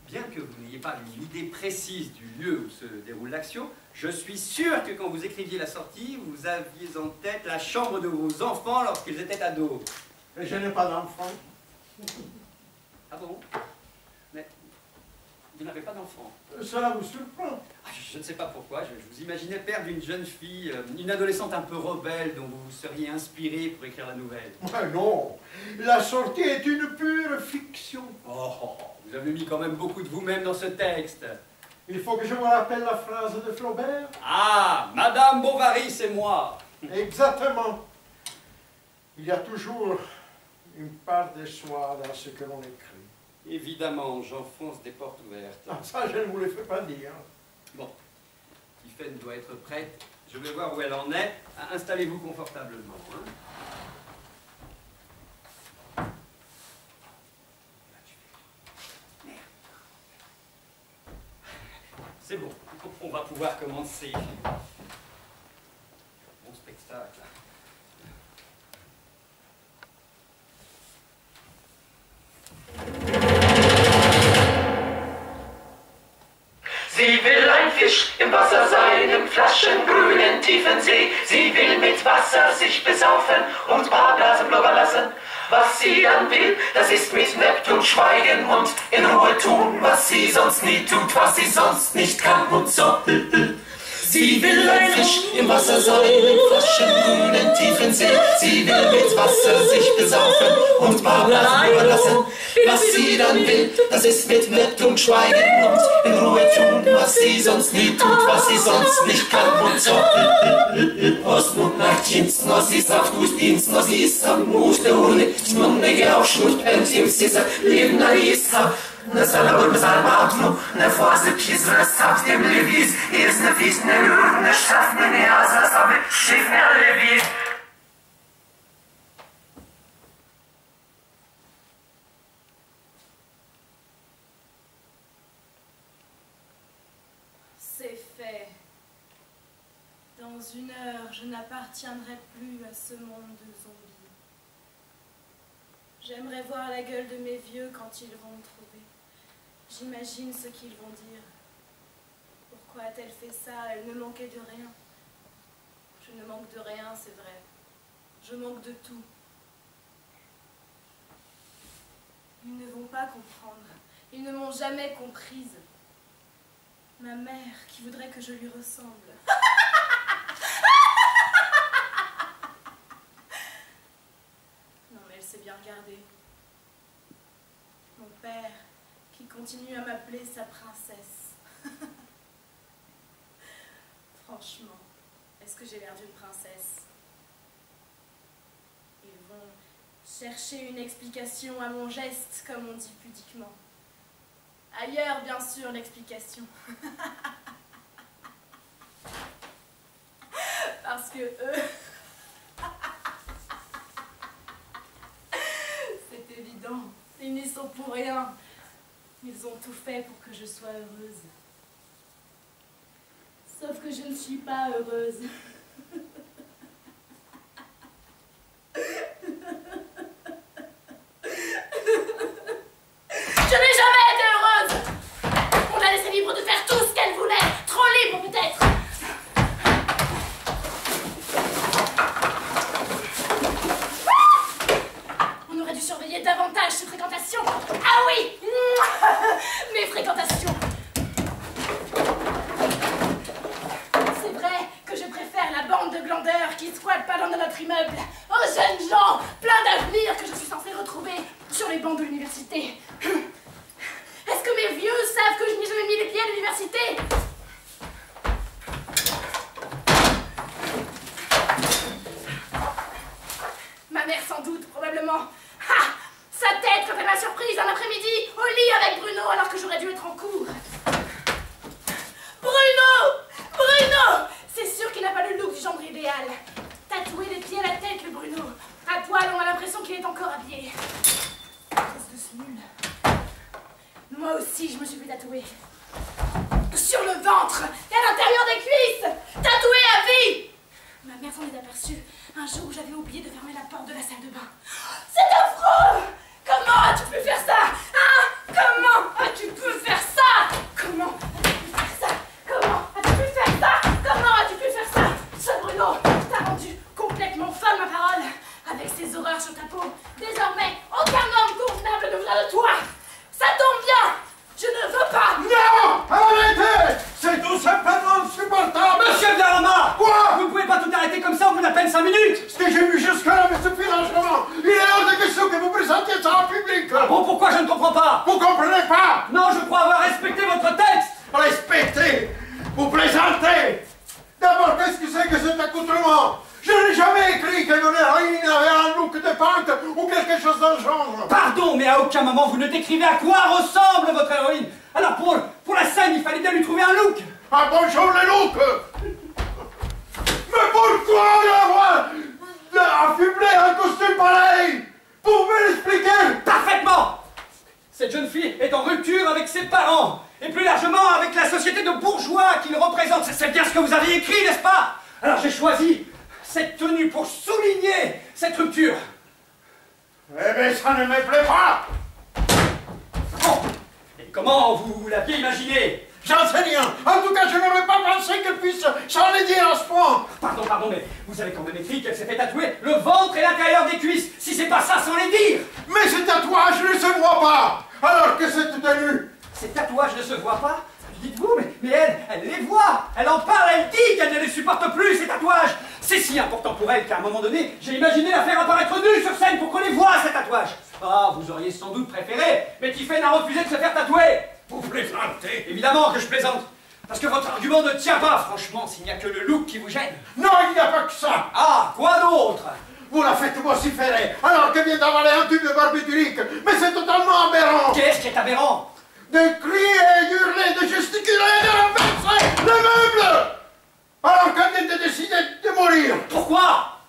Bien que vous n'ayez pas une idée précise du lieu où se déroule l'action, je suis sûr que quand vous écriviez la sortie, vous aviez en tête la chambre de vos enfants lorsqu'ils étaient ados. Et je n'ai pas d'enfant. Ah bon? Mais vous n'avez pas d'enfant. Cela vous surprend? Je ne sais pas pourquoi, je vous imaginais père d'une jeune fille, une adolescente un peu rebelle dont vous seriez inspiré pour écrire la nouvelle. Non, la sortie est une pure fiction. Oh, vous avez mis quand même beaucoup de vous-même dans ce texte. Il faut que je vous rappelle la phrase de Flaubert. Ah, Madame Bovary, c'est moi. Exactement. Il y a toujours une part de soi dans ce que l'on écrit. Évidemment, j'enfonce des portes ouvertes. Ah, ça, je ne vous le fais pas dire. Bon, Tiphaine doit être prête. Je vais voir où elle en est. Installez-vous confortablement. Hein. C'est bon, on va pouvoir commencer. Bon spectacle. Sie will ein Fisch im Wasser sein, im flaschengrünen tiefen See. Sie will mit Wasser sich besaufen und Barblasen blubbern lassen. Was sie dann will, das ist mit Neptun schweigen und in Ruhe tun, was sie sonst nie tut, was sie sonst nicht kann und so. Sie will ein Fisch im Wasser sein, im flaschengrünen tiefen See. Sie will mit Wasser sich besaufen und Barblasen blubbern lassen. Was sie dann will, das ist mit Neptun schweigen und in Ruhe tun, was sie sonst nie tut, was sie sonst nicht kann und so. Osmund nach Jeans, no sie sagt Ustins, no sie sam muste urne, smonnege auf Schnut, pentim sisa, leben na isa. Ne salabur bezalbatnu, ne forse pizra sabt dem Levis, is ne fies ne lur, ne schaff ne asa, sabe, schiff ne Levis. C'est fait. Dans une heure, je n'appartiendrai plus à ce monde de zombies. J'aimerais voir la gueule de mes vieux quand ils vont me trouver. J'imagine ce qu'ils vont dire. Pourquoi a-t-elle fait ça? Elle ne manquait de rien. Je ne manque de rien, c'est vrai. Je manque de tout. Ils ne vont pas comprendre. Ils ne m'ont jamais comprise. Ma mère qui voudrait que je lui ressemble. Non mais elle s'est bien regardée. Mon père qui continue à m'appeler sa princesse. Franchement, est-ce que j'ai l'air d'une princesse? Ils vont chercher une explication à mon geste, comme on dit pudiquement. Ailleurs, bien sûr, l'explication. Parce que eux... C'est évident, ils n'y sont pour rien. Ils ont tout fait pour que je sois heureuse. Sauf que je ne suis pas heureuse. Je n'ai jamais été heureuse. On l'a laissée libre de faire tout ce qu'elle voulait. Trop libre peut-être. On aurait dû surveiller davantage ses fréquentations. Ah oui, mes fréquentations. C'est vrai que je préfère la bande de glandeurs qui squattent pas dans notre immeuble aux jeunes gens pleins d'avenir que je suis censée retrouver sur les bancs de l'université. Est-ce que mes vieux savent que je n'ai jamais mis les pieds à l'université? Ma mère sans doute, probablement. Ha! Sa tête quand elle m'a surprise un après-midi au lit avec Bruno alors que j'aurais dû être en cours. Bruno! Bruno! C'est sûr qu'il n'a pas le look du genre idéal. Tatoué les pieds à la tête, le Bruno. À poil, on a l'impression qu'il est encore habillé. Cause de ce nul. Moi aussi, je me suis fait tatouer. Sur le ventre et à l'intérieur des cuisses. Tatoué à vie. Ma mère s'en est aperçue un jour où j'avais oublié de fermer la porte de la salle de bain. C'est affreux! Comment as-tu pu faire ça? Hein? Comment as-tu pu faire ça? Comment as-tu pu faire ça? Comment as-tu pu faire ça? Comment as-tu pu faire ça? Ce Bruno t'a rendu complètement folle, ma parole. Avec ces horreurs sur ta peau, désormais, aucun homme convenable ne voudra de toi. Ça tombe bien. Je ne veux pas. Non! Arrêtez! C'est tout simplement insupportable! Monsieur Vlaroma! Quoi? Vous ne pouvez pas tout arrêter comme ça en bout d'à peine 5 minutes! Ce que j'ai vu jusque-là me suffit largement! Il est hors de question que vous présentiez ça en public! Bon, pourquoi je ne comprends pas? Vous comprenez pas? Non, je crois avoir respecté votre texte! Respectez! Vous plaisantez! D'abord, qu'est-ce que c'est que cet accoutrement? Je n'ai jamais écrit que mon héroïne avait un look de punk ou quelque chose dans le genre! Pardon, mais à aucun moment vous ne décrivez à quoi ressemble votre héroïne! Alors pour la scène, il fallait bien lui trouver un look! Ah bonjour les looks! Mais pourquoi avoir affublé un costume pareil? Pour me l'expliquer! Parfaitement! Cette jeune fille est en rupture avec ses parents, et plus largement avec la société de bourgeois qu'il représente. C'est bien ce que vous avez écrit, n'est-ce pas? Alors j'ai choisi cette tenue pour souligner cette rupture. Eh bien, ça ne me plaît pas! Bon, et comment vous l'aviez imaginé? J'en sais rien! En tout cas, je n'aurais pas pensé qu'elle puisse s'enlaidir à ce point! Pardon, mais vous avez quand même écrit qu'elle s'est fait tatouer le ventre et l'intérieur des cuisses. Si c'est pas ça, sans les dire! Mais ce tatouage ne se voit pas! Alors que cette tenue... Ces tatouages ne se voient pas? Dites-vous, mais elle les voit! Elle en parle, elle dit qu'elle ne les supporte plus, ces tatouages! C'est si important pour elle qu'à un moment donné, j'ai imaginé la faire apparaître nue sur scène pour qu'on les voie, ces tatouages! Ah, vous auriez sans doute préféré, mais Tiphaine a refusé de se faire tatouer! Vous plaisantez! Évidemment que je plaisante! Parce que votre argument ne tient pas, franchement, s'il n'y a que le look qui vous gêne. Non, il n'y a pas que ça! Ah, quoi d'autre? Vous la faites vociférer, alors qu'elle vient d'avaler un tube de barbiturique! Mais c'est totalement aberrant! Qu'est-ce qui est aberrant? De crier, d'hurler, de gesticuler, de renverser le meuble! Alors qu'elle vient de décider de mourir! Pourquoi?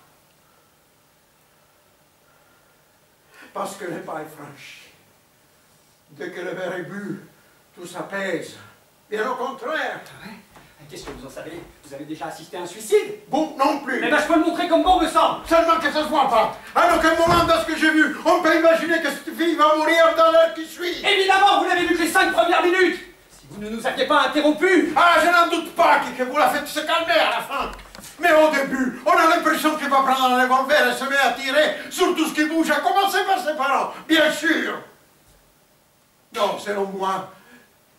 Parce que le pas est franchi. Dès que le verre est bu, tout s'apaise. Bien au contraire. Ouais. Qu'est-ce que vous en savez? Vous avez déjà assisté à un suicide? Bon, non plus. Eh ben, je peux le montrer comme bon me semble. Seulement que ça se voit pas. À aucun moment dans ce que j'ai vu, on peut imaginer que cette fille va mourir dans l'heure qui suit. Évidemment, vous n'avez vu que les 5 premières minutes. Si vous ne nous aviez pas interrompus. Ah, je n'en doute pas que vous la faites se calmer à la fin. Mais au début, on a l'impression qu'il va prendre un revolver et se met à tirer sur tout ce qui bouge, à commencer par ses parents, bien sûr. Non, selon moi,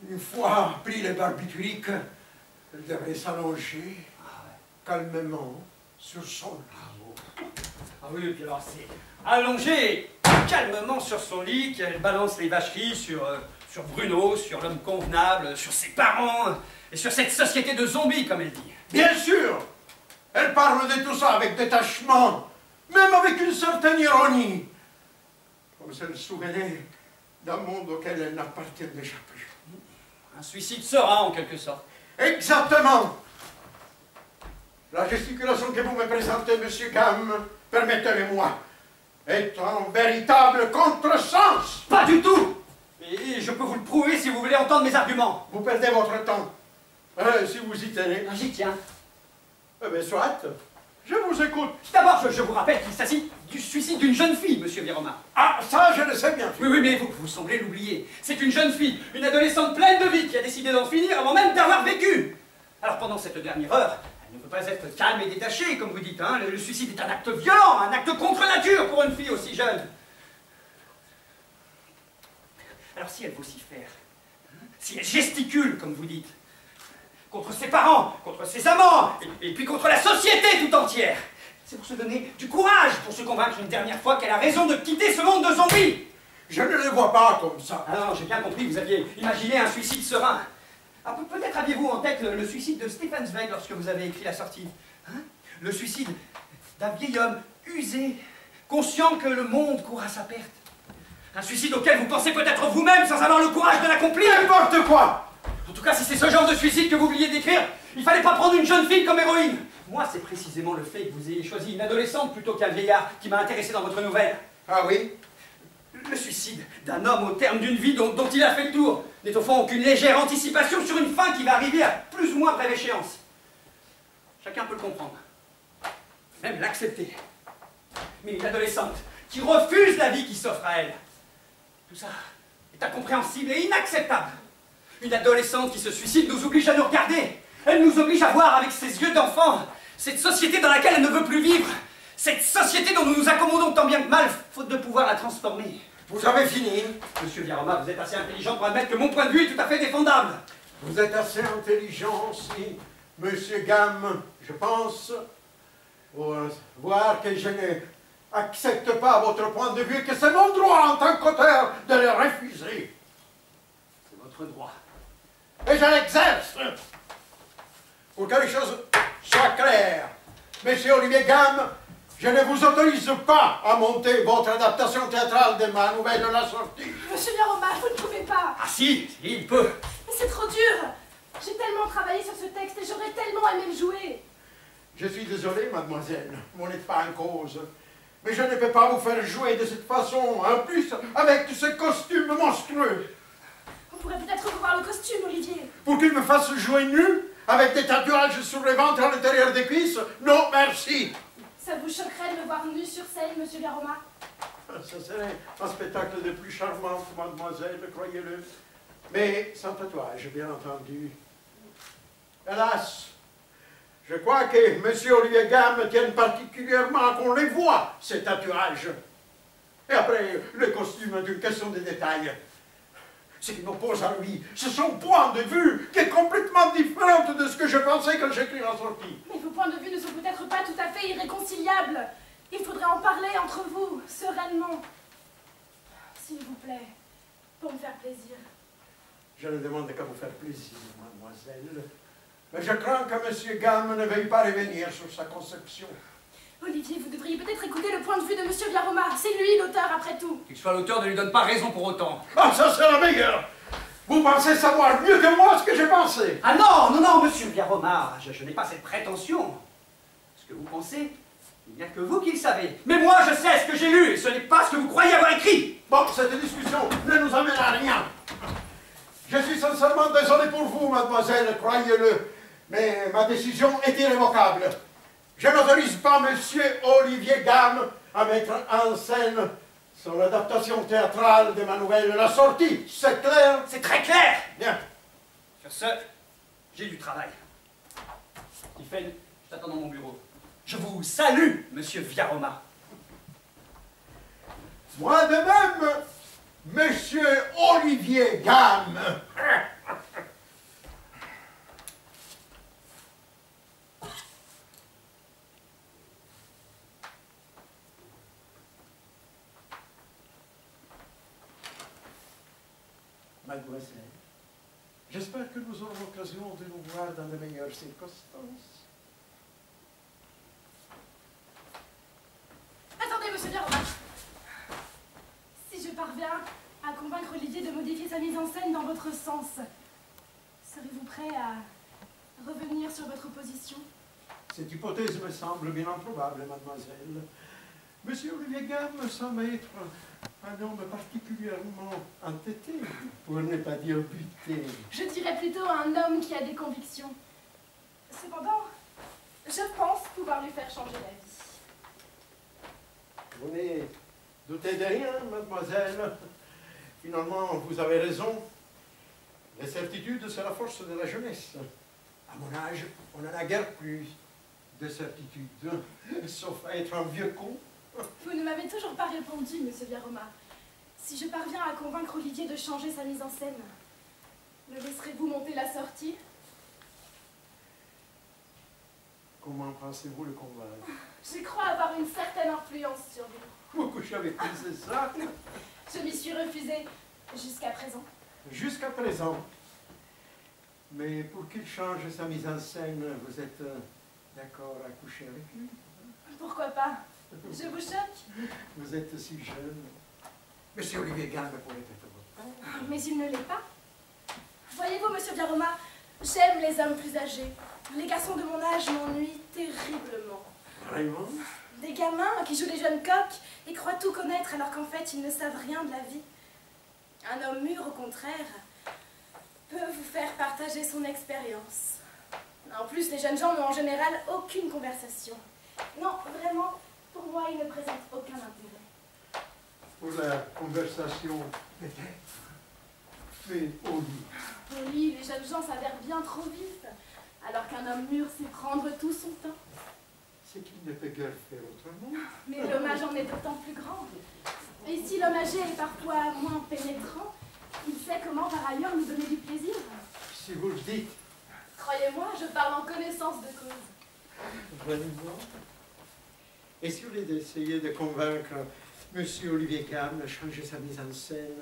Une fois pris les barbituriques, elle devrait s'allonger calmement sur son lit. Ah oui, et puis alors c'est allongée calmement sur son lit qu'elle balance les vacheries sur Bruno, sur l'homme convenable, sur ses parents et sur cette société de zombies, comme elle dit. Bien sûr, elle parle de tout ça avec détachement, même avec une certaine ironie, comme si elle se souvenait d'un monde auquel elle n'appartient déjà plus. Un suicide serein, en quelque sorte. Exactement. La gesticulation que vous me présentez, monsieur Gamme, permettez-le-moi, est un véritable contresens. Pas du tout. Et je peux vous le prouver si vous voulez entendre mes arguments. Vous perdez votre temps. Si vous y tenez. J'y tiens. Eh bien, soit. Je vous écoute. D'abord, je vous rappelle qu'il s'agit du suicide d'une jeune fille, monsieur Viroma. Ah, ça, je le sais bien. Oui, mais vous semblez l'oublier. C'est une jeune fille, une adolescente pleine de vie qui a décidé d'en finir avant même d'avoir vécu. Alors, pendant cette dernière heure, elle ne peut pas être calme et détachée, comme vous dites. Hein. Le suicide est un acte violent, un acte contre nature pour une fille aussi jeune. Alors, si elle vocifère, si elle gesticule, comme vous dites, contre ses parents, contre ses amants, et puis contre la société tout entière, c'est pour se donner du courage, pour se convaincre une dernière fois qu'elle a raison de quitter ce monde de zombies. Je ne le vois pas comme ça. Ah non, j'ai bien compris, vous aviez imaginé un suicide serein. Ah, peut-être aviez-vous en tête le suicide de Stefan Zweig lorsque vous avez écrit La Sortie. Hein? Le suicide d'un vieil homme usé, conscient que le monde court à sa perte. Un suicide auquel vous pensez peut-être vous-même sans avoir le courage de l'accomplir. N'importe quoi. En tout cas, si c'est ce genre de suicide que vous vouliez décrire, il fallait pas prendre une jeune fille comme héroïne. Moi, c'est précisément le fait que vous ayez choisi une adolescente plutôt qu'un vieillard qui m'a intéressé dans votre nouvelle. Ah oui? Le suicide d'un homme au terme d'une vie dont il a fait le tour n'est au fond qu'une légère anticipation sur une fin qui va arriver à plus ou moins brève échéance. Chacun peut le comprendre, même l'accepter. Mais une adolescente qui refuse la vie qui s'offre à elle, tout ça est incompréhensible et inacceptable. Une adolescente qui se suicide nous oblige à nous regarder. Elle nous oblige à voir avec ses yeux d'enfant cette société dans laquelle elle ne veut plus vivre. Cette société dont nous nous accommodons tant bien que mal, faute de pouvoir la transformer. Vous avez fini? Monsieur Viroma, vous êtes assez intelligent pour admettre que mon point de vue est tout à fait défendable. Vous êtes assez intelligent aussi, monsieur Gamme, je pense, pour voir que je n'accepte pas votre point de vue, que c'est mon droit en tant qu'auteur de le refuser. C'est votre droit. Et je l'exerce. Pour que les choses soient claires, monsieur Olivier Gamme, je ne vous autorise pas à monter votre adaptation théâtrale de ma nouvelle La Sortie. Monsieur Viroma, vous ne pouvez pas. Ah si, il peut. Mais c'est trop dur. J'ai tellement travaillé sur ce texte et j'aurais tellement aimé le jouer. Je suis désolé, mademoiselle, vous n'êtes pas en cause. Mais je ne peux pas vous faire jouer de cette façon, en plus avec ce costume monstrueux. On pourrait peut-être revoir le costume, Olivier. Pour qu'il me fasse jouer nu, avec des tatouages sur le ventre à l'intérieur des cuisses? Non, merci. Ça vous choquerait de me voir nu sur scène, monsieur Viroma? Ça serait un spectacle de plus charmant, mademoiselle, croyez-le. Mais sans tatouage, bien entendu. Hélas, je crois que M. Olivier Gamme tienne particulièrement à qu'on les voit, ces tatouages. Et après, le costume est une question de détail. Ce qui m'oppose à lui, c'est son point de vue, qui est complètement différent de ce que je pensais quand j'écris La Sortie. Mais vos points de vue ne sont peut-être pas tout à fait irréconciliables. Il faudrait en parler entre vous, sereinement. S'il vous plaît, pour me faire plaisir. Je ne demande qu'à vous faire plaisir, mademoiselle. Mais je crains que M. Gamme ne veuille pas revenir sur sa conception. Olivier, vous devriez peut-être écouter le point de vue de M. Viroma. C'est lui l'auteur, après tout. Qu'il soit l'auteur ne lui donne pas raison pour autant. Ah, ça c'est la meilleure! Vous pensez savoir mieux que moi ce que j'ai pensé. Ah non, monsieur Viroma, je n'ai pas cette prétention. Ce que vous pensez, il n'y a que vous qui le savez. Mais moi, je sais ce que j'ai lu, et ce n'est pas ce que vous croyez avoir écrit. Bon, cette discussion ne nous amène à rien. Je suis sincèrement désolé pour vous, mademoiselle, croyez-le. Mais ma décision est irrévocable. Je n'autorise pas M. Olivier Gamme à mettre en scène son adaptation théâtrale de ma nouvelle La Sortie. C'est clair? C'est très clair. Bien. Sur ce, j'ai du travail. Stephen, je t'attends dans mon bureau. Je vous salue, monsieur Viroma. Moi de même, M. Olivier Gamme. Mademoiselle, j'espère que nous aurons l'occasion de nous voir dans de meilleures circonstances. Attendez, monsieur Biarroma. Si je parviens à convaincre Olivier de modifier sa mise en scène dans votre sens, serez-vous prêt à revenir sur votre position? Cette hypothèse me semble bien improbable, mademoiselle. Monsieur Olivier Gamme me semble être un homme particulièrement entêté, pour ne pas dire buté. Je dirais plutôt un homme qui a des convictions. Cependant, je pense pouvoir lui faire changer la vie. Vous n'êtes doutez de rien, mademoiselle. Finalement, vous avez raison. La certitude, c'est la force de la jeunesse. À mon âge, on n'en a guère plus de certitude, sauf à être un vieux con. Vous ne m'avez toujours pas répondu, monsieur Biarroma. Si je parviens à convaincre Olivier de changer sa mise en scène, me laisserez-vous monter la sortie? Comment pensez-vous le convaincre? Je crois avoir une certaine influence sur vous. Vous couchez avec lui, c'est ça? Je m'y suis refusée jusqu'à présent. Jusqu'à présent. Mais pour qu'il change sa mise en scène, vous êtes d'accord à coucher avec lui? Pourquoi pas? Je vous choque? Vous êtes si jeune. Monsieur Olivier Gamme pourrait être votre père. Mais il ne l'est pas. Voyez-vous, monsieur Biarroma, j'aime les hommes plus âgés. Les garçons de mon âge m'ennuient terriblement. Vraiment? Des gamins qui jouent les jeunes coqs et croient tout connaître alors qu'en fait ils ne savent rien de la vie. Un homme mûr, au contraire, peut vous faire partager son expérience. En plus, les jeunes gens n'ont en général aucune conversation. Non, vraiment, pour moi, ils ne présentent aucun intérêt. Pour la conversation, peut-être. Mais au lit. Au lit, les jeunes gens s'avèrent bien trop vite, alors qu'un homme mûr sait prendre tout son temps. C'est qu'il ne peut guère faire autrement. Mais l'hommage en est d'autant plus grand. Et si l'homme âgé est parfois moins pénétrant, il sait comment par ailleurs nous donner du plaisir. Si vous le dites. Croyez-moi, je parle en connaissance de cause. Vraiment. Et si vous voulez essayer de convaincre Monsieur Olivier Gamme de changer sa mise en scène,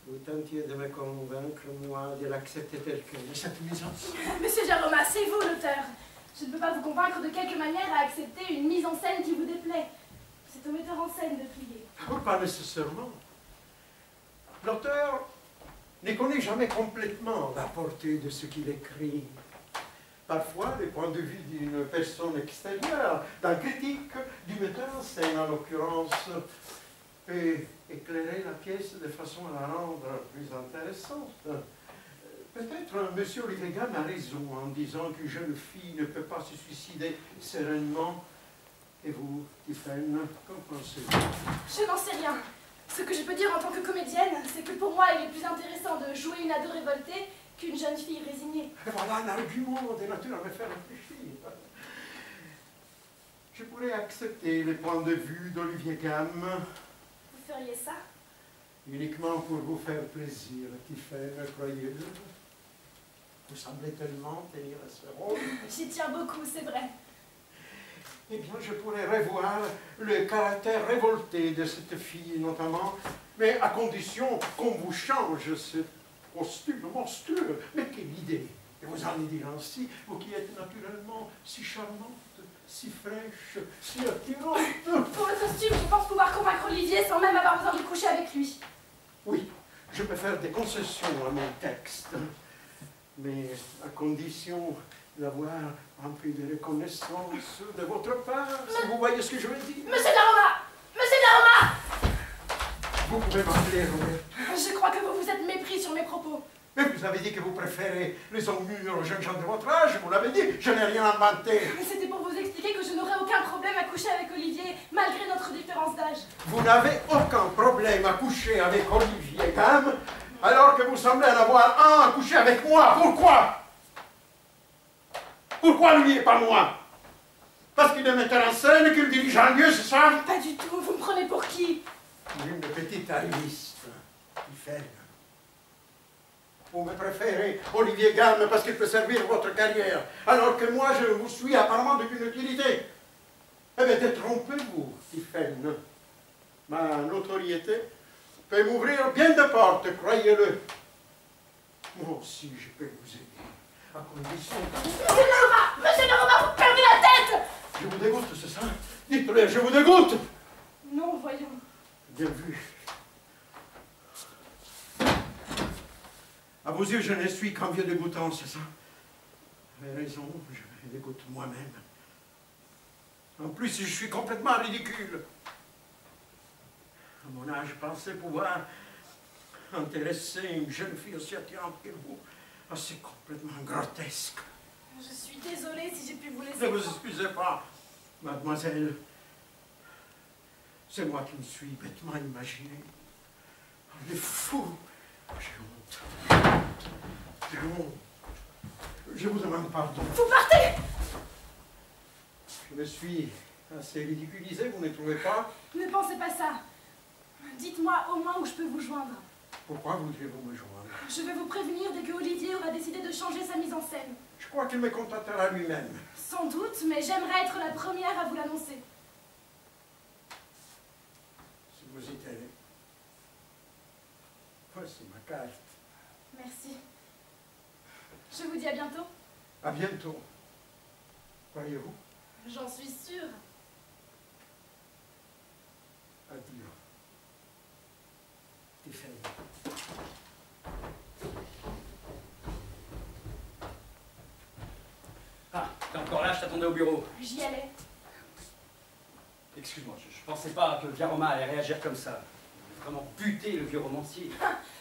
vous tentiez de me convaincre, moi, de l'accepter telle qu'elle, cette mise en scène. Monsieur Biarroma, c'est vous l'auteur. Je ne peux pas vous convaincre de quelque manière à accepter une mise en scène qui vous déplaît. C'est au metteur en scène de plier. Oh, pas nécessairement. L'auteur ne connaît jamais complètement la portée de ce qu'il écrit. Parfois, le point de vue d'une personne extérieure, d'un critique, du metteur en scène en l'occurrence, peut éclairer la pièce de façon à la rendre plus intéressante. Peut-être M. Olivier Gamme a raison en disant qu'une jeune fille ne peut pas se suicider sereinement. Et vous, Tiphaine, qu'en pensez-vous? Je n'en sais rien. Ce que je peux dire en tant que comédienne, c'est que pour moi, il est plus intéressant de jouer une ado révoltée qu'une jeune fille résignée. Et voilà un argument de nature à me faire réfléchir. Je pourrais accepter les points de vue d'Olivier Gamme. Vous feriez ça? Uniquement pour vous faire plaisir, Tiphaine, croyez-le. Vous semblez tellement tenir à ce rôle. J'y tiens beaucoup, c'est vrai. Eh bien, je pourrais revoir le caractère révolté de cette fille, notamment, mais à condition qu'on vous change ce costume monstrueux. Mais quelle idée! Et vous en dire ainsi, vous qui êtes naturellement si charmante, si fraîche, si attirante. Pour le costume, je pense pouvoir convaincre Olivier sans même avoir besoin de coucher avec lui. Oui, je peux faire des concessions à mon texte, mais à condition d'avoir un peu de reconnaissance de votre part, si vous voyez ce que je veux dire. Monsieur Biarroma! Monsieur Biarroma! Vous pouvez m'appeler, Robert. Je crois que vous vous êtes mépris sur mes propos. Mais vous avez dit que vous préférez les hommes mûrs aux jeunes gens de votre âge, vous l'avez dit, je n'ai rien inventé. Mais c'était pour vous expliquer que je n'aurais aucun problème à coucher avec Olivier, malgré notre différence d'âge. Vous n'avez aucun problème à coucher avec Olivier Gamme, alors que vous semblez en avoir un à coucher avec moi. Pourquoi? Pourquoi lui et pas moi? Parce qu'il est metteur en scène et qu'il dirige un lieu, c'est ça? Pas du tout, vous me prenez pour qui? Une petite arriviste, Tiphaine. Vous me préférez Olivier Gamme parce qu'il peut servir votre carrière, alors que moi je vous suis apparemment d'aucune utilité. Eh bien, détrompez-vous, Tiphaine. Ma notoriété peut m'ouvrir bien de portes, croyez-le. Moi aussi, je peux vous aider. À condition... Monsieur Daruma, vous perdez la tête! Je vous dégoûte, c'est ça? Dites-le, je vous dégoûte! Non, voyons. Bien vu. À vos yeux, je ne suis qu'un vieux dégoûtant, c'est ça? Vous avez raison, je me dégoûte moi-même. En plus, je suis complètement ridicule. À mon âge, pensez pouvoir intéresser une jeune fille aussi attirante que vous. Ah, c'est complètement grotesque. Je suis désolée si j'ai pu vous laisser... Ne vous excusez pas, mademoiselle. C'est moi qui me suis bêtement imaginé. On est fou. J'ai honte. J'ai honte. Je vous demande pardon. Vous partez! Je me suis assez ridiculisé, vous ne trouvez pas? Ne pensez pas ça. Dites-moi au moins où je peux vous joindre. Pourquoi voudriez-vous me joindre? Je vais vous prévenir dès que Olivier aura décidé de changer sa mise en scène. Je crois qu'il me contactera lui-même. Sans doute, mais j'aimerais être la première à vous l'annoncer. Si vous y tenez. Voici ma carte. Merci. Je vous dis à bientôt. À bientôt. Croyez-vous? J'en suis sûre. Adieu. Tiffany. Ah, t'es encore là, je t'attendais au bureau. J'y allais. Excuse-moi, je pensais pas que Viaroma allait réagir comme ça. Il a vraiment buté le vieux romancier.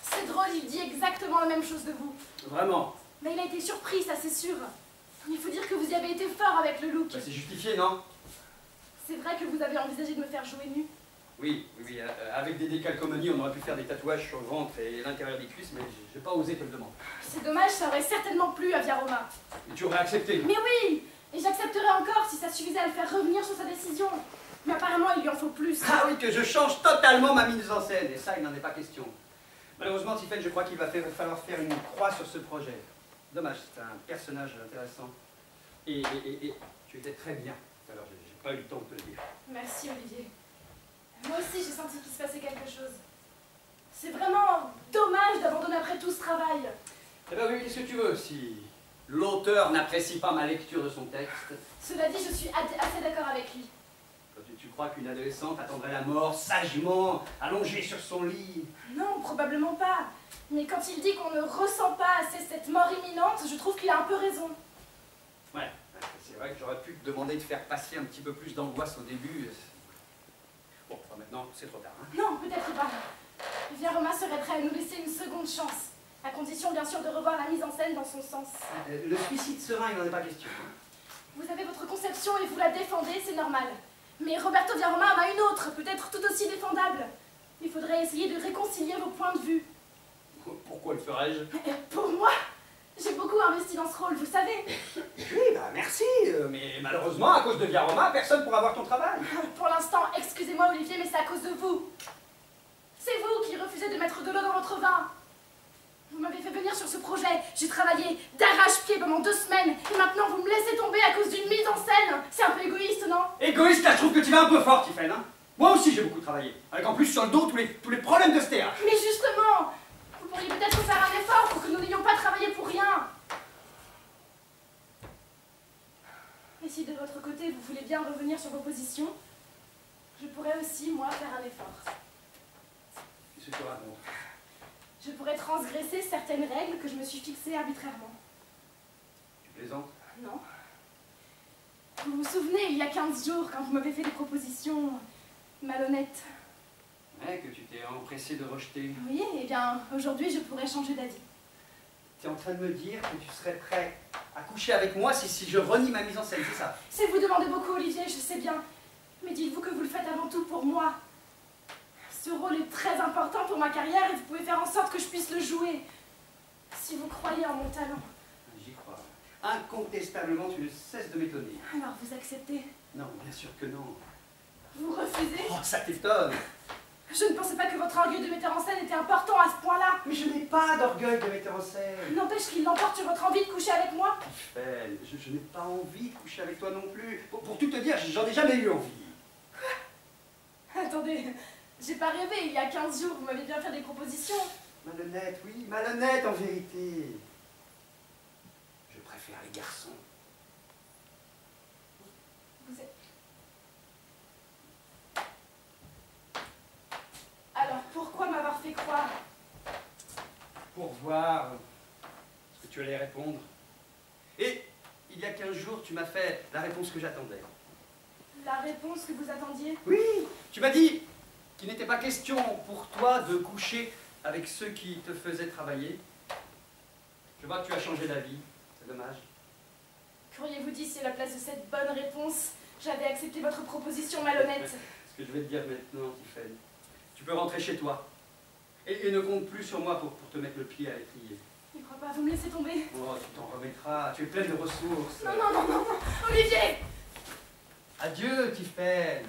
C'est drôle, il dit exactement la même chose de vous. Vraiment. Mais il a été surpris, ça c'est sûr. Il faut dire que vous y avez été fort avec le look. Bah, c'est justifié, non? C'est vrai que vous avez envisagé de me faire jouer nu. Oui. Avec des décalcomanies, on aurait pu faire des tatouages sur le ventre et l'intérieur des cuisses, mais j'ai pas osé te le demander. C'est dommage, ça aurait certainement plu à Viaroma. Et tu aurais accepté. Mais oui! Et j'accepterais encore si ça suffisait à le faire revenir sur sa décision. Mais apparemment, il lui en faut plus. Ah oui, que je change totalement ma mise en scène, et ça, il n'en est pas question. Malheureusement, Tiffany, je crois qu'il va falloir faire une croix sur ce projet. Dommage, c'est un personnage intéressant. Et tu étais très bien. Alors, j'ai pas eu le temps de te le dire. Merci, Olivier. Moi aussi, j'ai senti qu'il se passait quelque chose. C'est vraiment dommage d'abandonner après tout ce travail. Eh ben oui, qu'est-ce que tu veux? Si l'auteur n'apprécie pas ma lecture de son texte... Cela dit, je suis assez d'accord avec lui. Quand tu crois qu'une adolescente attendrait la mort sagement, allongée sur son lit... Non, probablement pas. Mais quand il dit qu'on ne ressent pas assez cette mort imminente, je trouve qu'il a un peu raison. Ouais, c'est vrai que j'aurais pu te demander de faire passer un petit peu plus d'angoisse au début. Bon, enfin, maintenant, c'est trop tard. Hein. Non, peut-être pas. Viaroma serait prêt à nous laisser une seconde chance. À condition, bien sûr, de revoir la mise en scène dans son sens. Le suicide serein, il n'en est pas question. Hein. Vous avez votre conception et vous la défendez, c'est normal. Mais Roberto Viaroma en a une autre, peut-être tout aussi défendable. Il faudrait essayer de réconcilier vos points de vue. Pourquoi le ferais-je? Pour moi, j'ai beaucoup investi dans ce rôle, vous savez. Oui, bah merci, mais malheureusement, à cause de Viaroma, personne ne pourra voir ton travail. Pour l'instant, excusez-moi Olivier, mais c'est à cause de vous. C'est vous qui refusez de mettre de l'eau dans votre vin. Vous m'avez fait venir sur ce projet, j'ai travaillé d'arrache-pied pendant 2 semaines, et maintenant vous me laissez tomber à cause d'une mise en scène. C'est un peu égoïste, non? Égoïste, là, je trouve que tu vas un peu fort, Tiffany, hein. Moi aussi, j'ai beaucoup travaillé. Avec en plus sur le dos tous les problèmes de ce théâtre. Mais justement, vous pourriez peut-être faire un effort pour que nous n'ayons pas travaillé pour rien. Et si de votre côté, vous voulez bien revenir sur vos positions, je pourrais aussi, moi, faire un effort. Qu'est-ce que tu racontes? Je pourrais transgresser certaines règles que je me suis fixées arbitrairement. Tu plaisantes? Non. Vous vous souvenez, il y a 15 jours, quand vous m'avez fait des propositions malhonnêtes? Ouais, que tu t'es empressé de rejeter. Oui, eh bien, aujourd'hui, je pourrais changer d'avis. Tu es en train de me dire que tu serais prêt à coucher avec moi si je renie ma mise en scène, c'est ça? C'est vous demander beaucoup, Olivier, je sais bien. Mais dites-vous que vous le faites avant tout pour moi. Ce rôle est très important pour ma carrière et vous pouvez faire en sorte que je puisse le jouer. Si vous croyez en mon talent. J'y crois. Incontestablement, tu ne cesses de m'étonner. Alors vous acceptez? Non, bien sûr que non. Vous refusez? Oh, ça t'étonne. Je ne pensais pas que votre orgueil de metteur en scène était important à ce point-là. Mais je n'ai pas d'orgueil de metteur en scène. N'empêche qu'il l'emporte sur votre envie de coucher avec moi. Tiffany, je n'ai pas envie de coucher avec toi non plus. Pour tout te dire, j'en ai jamais eu envie. Attendez, j'ai pas rêvé, il y a 15 jours, vous m'avez bien fait des propositions. Malhonnête, oui, malhonnête en vérité. Je préfère les garçons. Vous êtes... Alors, pourquoi m'avoir fait croire? Pour voir ce que tu allais répondre. Et il y a 15 jours, tu m'as fait la réponse que j'attendais. La réponse que vous attendiez? Oui, tu m'as dit qu'il n'était pas question pour toi de coucher avec ceux qui te faisaient travailler. Je vois que tu as changé d'avis, c'est dommage. Qu'auriez-vous dit si à la place de cette bonne réponse, j'avais accepté votre proposition malhonnête? Ce que je vais te dire maintenant, Tiffany, tu peux rentrer chez toi. Et ne compte plus sur moi pour te mettre le pied à l'étrier. Je ne crois pas, vous me laissez tomber. Oh, tu t'en remettras, tu es pleine de ressources. Non, non, non, non, non, Olivier! Adieu, Tiffany.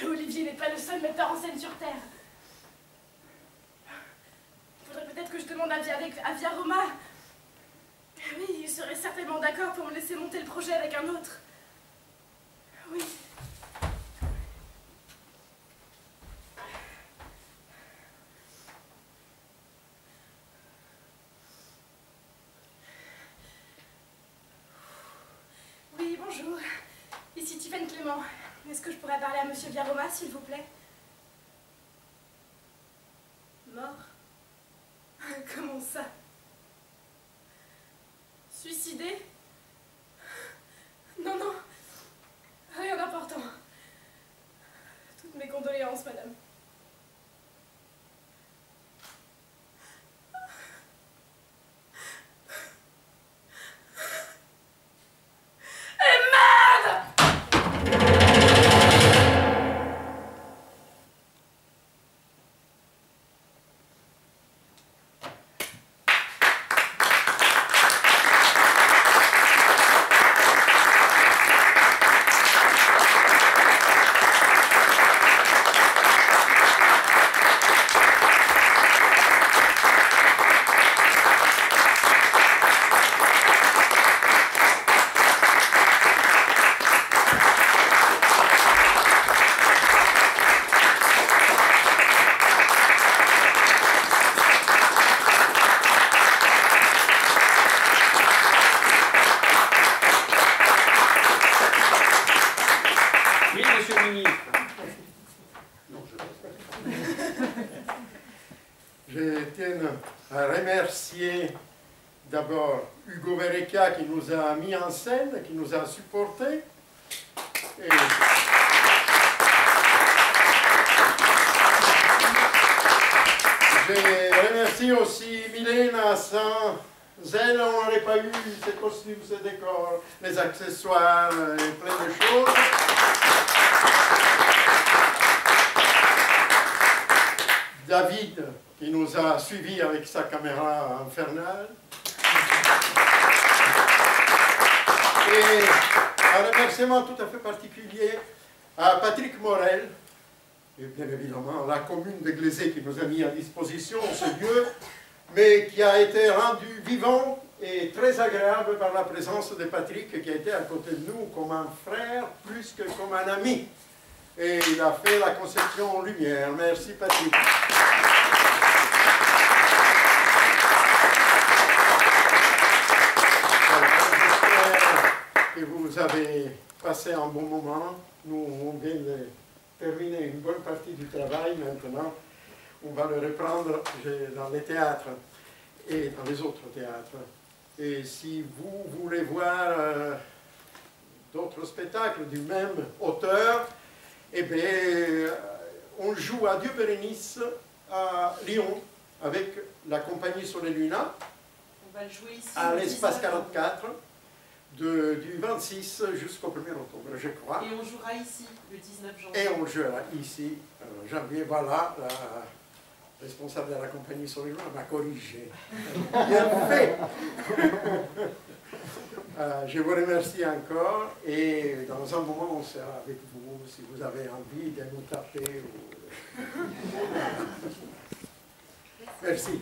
Olivier n'est pas le seul metteur en scène sur Terre. Il faudrait peut-être que je demande avis avec Via Roma. Oui, il serait certainement d'accord pour me laisser monter le projet avec un autre. Oui. Oui, bonjour. Ici Tiffany Clément. Est-ce que je pourrais parler à Monsieur Via Roma, s'il vous plaît? Mort? Comment ça? Suicidé? Non, non. Rien d'important. Toutes mes condoléances, madame. Je tiens à remercier d'abord Hugo Verrecchia qui nous a mis en scène, qui nous a supportés. Et je remercie aussi Milena. Sans elle, on n'aurait pas eu ces costumes, ces décors, les accessoires et plein de choses. David, qui nous a suivis avec sa caméra infernale. Et un remerciement tout à fait particulier à Patrick Morel, et bien évidemment la commune de Glazé qui nous a mis à disposition ce lieu, mais qui a été rendu vivant et très agréable par la présence de Patrick, qui a été à côté de nous comme un frère plus que comme un ami. Et il a fait la conception en lumière. Merci Patrick. Que vous avez passé un bon moment. Nous, on vient de terminer une bonne partie du travail. Maintenant, on va le reprendre dans les théâtres et dans les autres théâtres. Et si vous voulez voir d'autres spectacles du même auteur, eh bien, on joue à Dieu Bérénice à Lyon avec la compagnie Soleil Luna. On va le jouer ici. À l'espace 44, du 26 jusqu'au 1er octobre, je crois. Et on jouera ici, le 19 janvier. Et on jouera ici, janvier. Voilà, la responsable de la compagnie Soleil Luna m'a corrigé. Bien fait. Je vous remercie encore et dans un moment on sera avec vous si vous avez envie de nous taper. Merci.